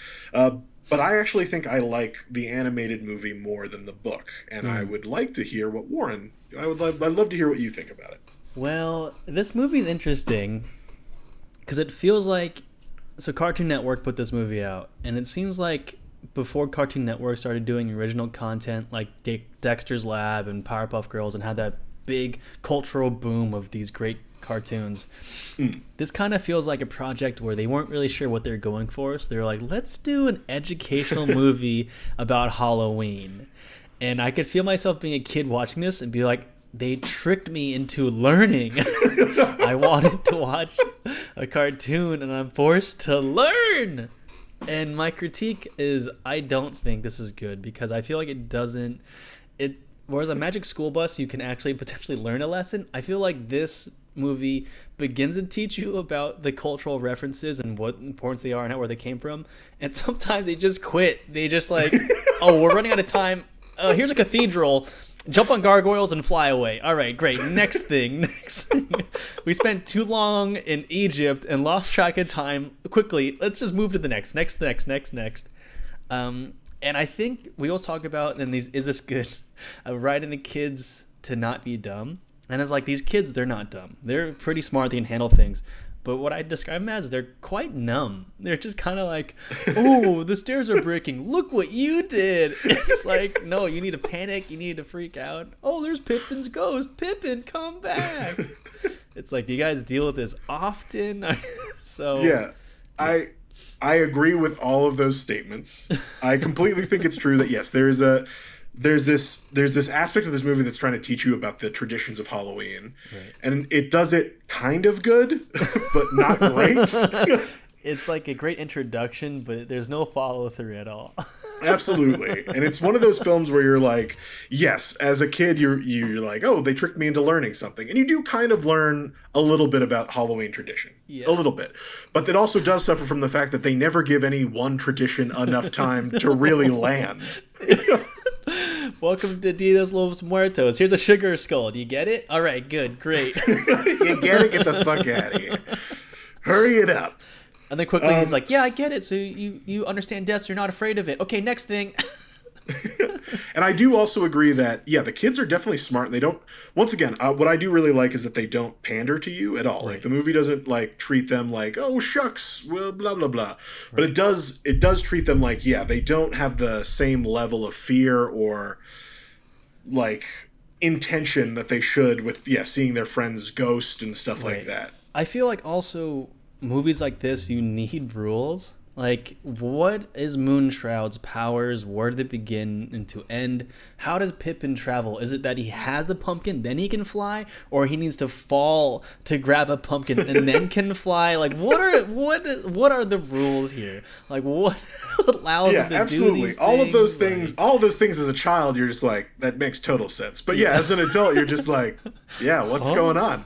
But I actually think I like the animated movie more than the book, and I would like to hear what I'd love to hear what you think about it. Well, this movie's interesting because it feels like, so Cartoon Network put this movie out, and it seems like before Cartoon Network started doing original content like Dexter's Lab and Powerpuff Girls and had that big cultural boom of these great cartoons, this kind of feels like a project where they weren't really sure what they're going for, so they're like, let's do an educational movie about Halloween. And I could feel myself being a kid watching this and be like, they tricked me into learning. I wanted to watch a cartoon and I'm forced to learn. And my critique is I don't think this is good because I feel like whereas a Magic School Bus you can actually potentially learn a lesson, I feel like this movie begins to teach you about the cultural references and what importance they are and where they came from, and sometimes they just quit. They just like, oh, we're running out of time. Here's a cathedral. Jump on gargoyles and fly away. All right, great. Next thing. Next thing. We spent too long in Egypt and lost track of time. Quickly, let's just move to the next. And I think we always talk about in these is this good writing the kids to not be dumb. And it's like these kids, they're not dumb. They're pretty smart. They can handle things. But what I describe them as, they're quite numb. They're just kind of like, oh, the stairs are breaking. Look what you did. It's like, no, you need to panic. You need to freak out. Oh, there's Pippin's ghost. Pippin, come back. It's like, you guys deal with this often? So yeah, I agree with all of those statements. I completely think it's true that, yes, there's this aspect of this movie that's trying to teach you about the traditions of Halloween, right. And it does it kind of good, but not great. It's like a great introduction, but there's no follow through at all. Absolutely, and it's one of those films where you're like, yes, as a kid, you're like, oh, they tricked me into learning something, and you do kind of learn a little bit about Halloween tradition, a little bit, but it also does suffer from the fact that they never give any one tradition enough time to really land. Welcome to Dia de los Muertos. Here's a sugar skull. Do you get it? All right, good, great. You get it? Get the fuck out of here. Hurry it up. And then quickly he's like, yeah, I get it. So you understand death, so you're not afraid of it. Okay, next thing. And I do also agree that, yeah, the kids are definitely smart. And they don't, once again, what I do really like is that they don't pander to you at all. Right. Like, the movie doesn't, like, treat them like, oh, shucks, well, blah, blah, blah. Right. But it does treat them like, yeah, they don't have the same level of fear or, like, intention that they should with, yeah, seeing their friend's ghost and stuff like that. I feel like also movies like this, you need rules. Like, what is Moonshroud's powers? Where did it begin and to end? How does Pippin travel? Is it that he has the pumpkin, then he can fly? Or he needs to fall to grab a pumpkin and then can fly? Like, what are the rules here? Like, what allows him to do these things? All of those things as a child, you're just like, that makes total sense. But yeah, as an adult, you're just like, yeah, what's going on?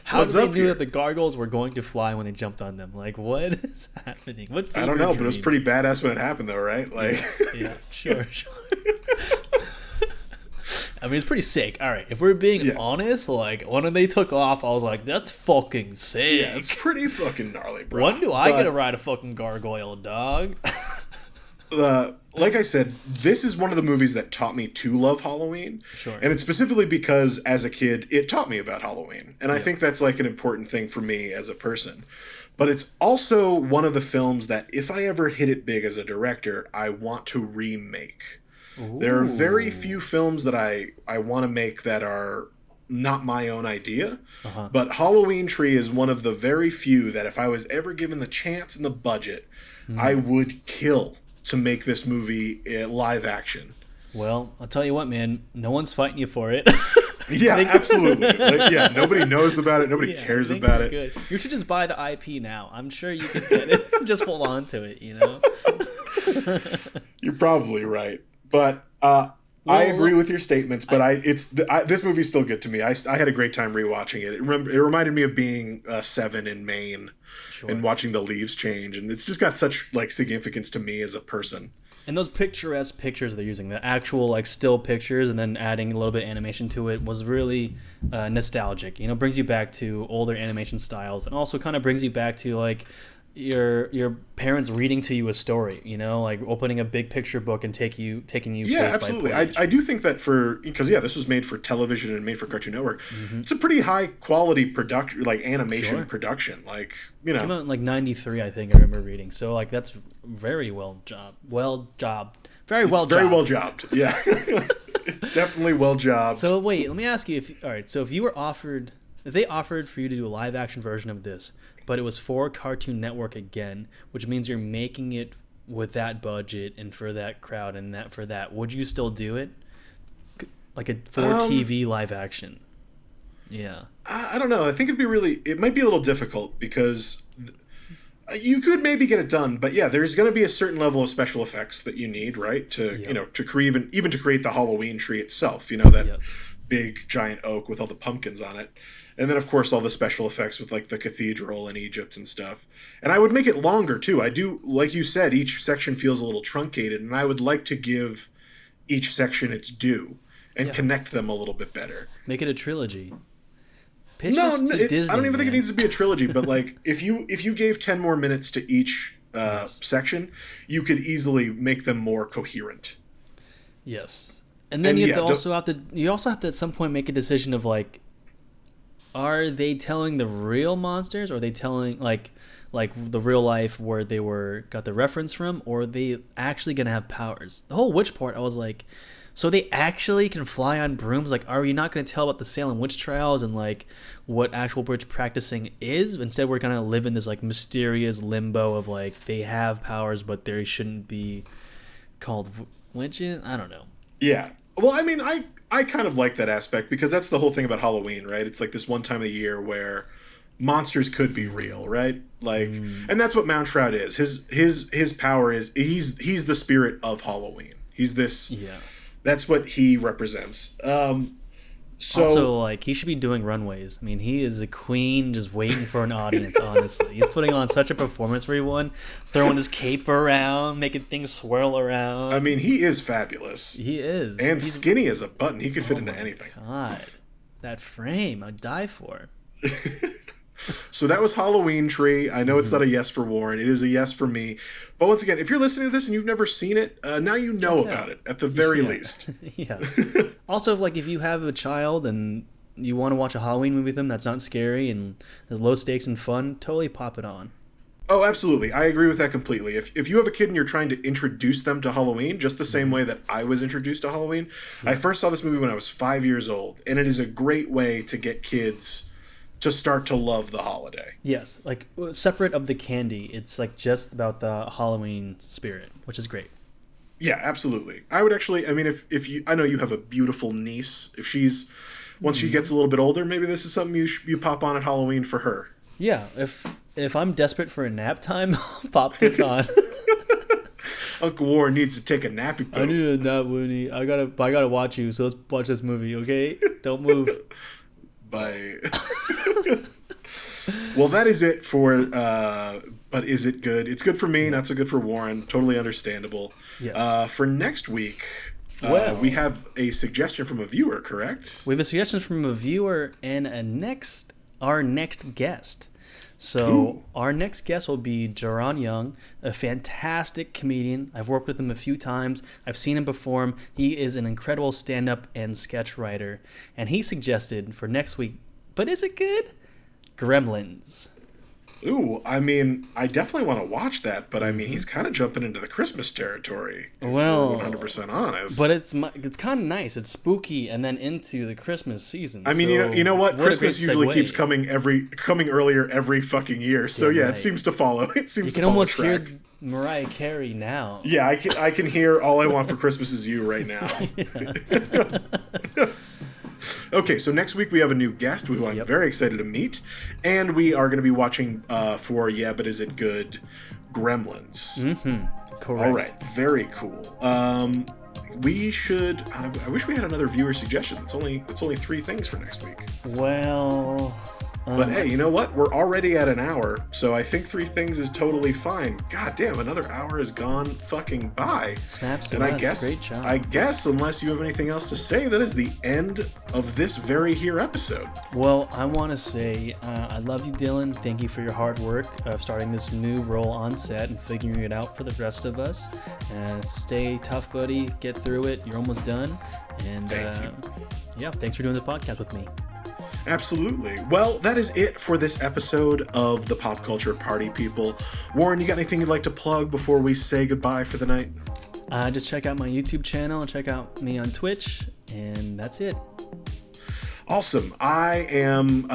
How did they knew that the gargoyles were going to fly when they jumped on them? Like, what is happening? I don't know, but it was pretty badass when it happened, though, right? Like, yeah, sure. I mean, it's pretty sick. All right, if we're being honest, like, when they took off, I was like, that's fucking sick. Yeah, it's pretty fucking gnarly, bro. When do I get to ride a fucking gargoyle, dog? Like I said, this is one of the movies that taught me to love Halloween. Sure. And it's specifically because, as a kid, it taught me about Halloween. And I think that's, like, an important thing for me as a person. But it's also one of the films that, if I ever hit it big as a director, I want to remake. Ooh. There are very few films that I want to make that are not my own idea. Uh-huh. But Halloween Tree is one of the very few that, if I was ever given the chance and the budget, I would kill to make this movie live action. Well, I'll tell you what, man. No one's fighting you for it. Yeah, absolutely. Like, yeah, nobody knows about it. Nobody cares about it. Good. You should just buy the IP now. I'm sure you can get it. Just hold on to it, you know? You're probably right. But I agree with your statements, but this movie's still good to me. I had a great time rewatching it. It reminded me of being 7 in Maine and watching the leaves change. And it's just got such, like, significance to me as a person. And those picturesque pictures they're using, the actual, like, still pictures and then adding a little bit of animation to it was really nostalgic. You know, brings you back to older animation styles and also kind of brings you back to, like, your parents reading to you a story, you know, like opening a big picture book and taking you yeah, absolutely. I do think that because this was made for television and made for Cartoon Network. Mm-hmm. It's a pretty high quality production, like animation production, like, you know. It came out in like 93, I think I remember reading. So, like, that's very well jobbed. Very well jobbed. Yeah. It's definitely well jobbed. So wait, let me ask you if they offered for you to do a live action version of this, but it was for Cartoon Network again, which means you're making it with that budget and for that crowd and that for that, would you still do it? Like for TV live action? Yeah. I don't know. I think it might be a little difficult because you could maybe get it done, but yeah, there's going to be a certain level of special effects that you need, right? To create even to create the Halloween tree itself, you know, that big giant oak with all the pumpkins on it. And then, of course, all the special effects with, like, the cathedral in Egypt and stuff. And I would make it longer, too. I do, like you said, each section feels a little truncated, and I would like to give each section its due. and connect them a little bit better. Make it a trilogy. Pitch No, this to Disney, I don't even think it man. needs to be a trilogy, but like if you gave 10 more minutes to each section, you could easily make them more coherent. Yes. And then And you also have to at some point make a decision of like, are they telling the real monsters, or are they telling like the real life where they got the reference from, or are they actually gonna have powers? The whole witch part, I was like, so they actually can fly on brooms? Like, are you not gonna tell about the Salem witch trials and like what actual witch practicing is? Instead, we're gonna live in this like mysterious limbo of like they have powers, but they shouldn't be called witches. I don't know. Yeah. Well, I mean, I kind of like that aspect because that's the whole thing about Halloween, right? It's like this one time of year where monsters could be real, right? Like, and that's what Mount Shroud is. His power is he's the spirit of Halloween. He's this. Yeah. That's what he represents. So Also, like, he should be doing runways. I mean, he is a queen just waiting for an audience, honestly. He's putting on such a performance for everyone, throwing his cape around, making things swirl around. I mean, he is fabulous. He is. And skinny as a button. He could fit into anything. God, that frame, I'd die for. So that was Halloween Tree. I know it's not a yes for Warren. It is a yes for me. But once again, if you're listening to this and you've never seen it, now you know about it, at the very least. Yeah. Also, if you have a child and you want to watch a Halloween movie with them that's not scary and is low stakes and fun, totally pop it on. Oh, absolutely. I agree with that completely. If you have a kid and you're trying to introduce them to Halloween, just the same way that I was introduced to Halloween, I first saw this movie when I was 5 years old, and it is a great way to get kids to start to love the holiday. Yes, separate of the candy, it's just about the Halloween spirit, which is great. Yeah, absolutely. I would actually, I mean, if you, I know you have a beautiful niece. If she's, once she gets a little bit older, maybe this is something you pop on at Halloween for her. Yeah, if I'm desperate for a nap time, I'll pop this on. Uncle Warren needs to take a nappy poo. I need a nap, Winnie. I gotta watch you, so let's watch this movie, okay? Don't move. Bye. Well, that is it for But Is It Good? It's good for me, not so good for Warren. Totally understandable. Yes. For next week, Well, we have a suggestion from a viewer, correct? we have a suggestion from a viewer and our next guest. So Ooh. our next guest will be Jaron Young, a fantastic comedian. I've worked with him a few times. I've seen him perform. He is an incredible stand-up and sketch writer. And he suggested for next week, but is it good? Gremlins. Ooh, I mean, I definitely want to watch that, but I mean, he's kind of jumping into the Christmas territory. If Well, we're 100% honest. But it's kind of nice. It's spooky and then into the Christmas season. I mean, So you know what? a great Christmas usually segue. keeps coming earlier every fucking year. So Yeah, yeah, right. it seems to follow. It seems You to can follow almost track. hear Mariah Carey now. Yeah, I can hear "All I Want for Christmas Is You" right now. Okay, so next week we have a new guest who I'm very excited to meet, and we are going to be watching for Yeah, But Is It Good? Gremlins. Correct. All right, very cool. We should. I wish we had another viewer suggestion. It's only 3 things for next week. Well, But hey, you know what? We're already at an hour, so I think 3 things is totally fine. God damn, another hour has gone fucking by. snaps to And us. Great job. I guess, unless you have anything else to say, that is the end of this very here episode. Well, I want to say I love you, Dillon. Thank you for your hard work of starting this new role on set and figuring it out for the rest of us. Stay tough, buddy. Get through it. You're almost done. And Thank you. yeah, thanks for doing the podcast with me. Absolutely. Well, that is it for this episode of the Pop Culture Party People. Warren, you got anything you'd like to plug before we say goodbye for the night? Just check out my YouTube channel and check out me on Twitch. And that's it. Awesome. I am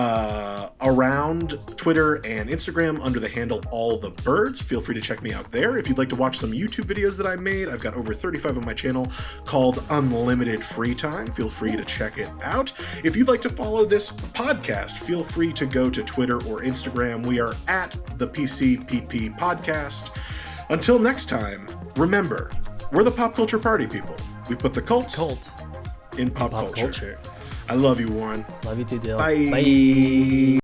around Twitter and Instagram under the handle All the Birds. Feel free to check me out there. If you'd like to watch some YouTube videos that I made, I've got over 35 on my channel called Unlimited Free Time. Feel free to check it out. If you'd like to follow this podcast, feel free to go to Twitter or Instagram. We are at the PCPP Podcast. Until next time, remember, we're the Pop Culture Party People. We put the cult in pop culture. I love you, Warren. Love you too, Dillon. Bye.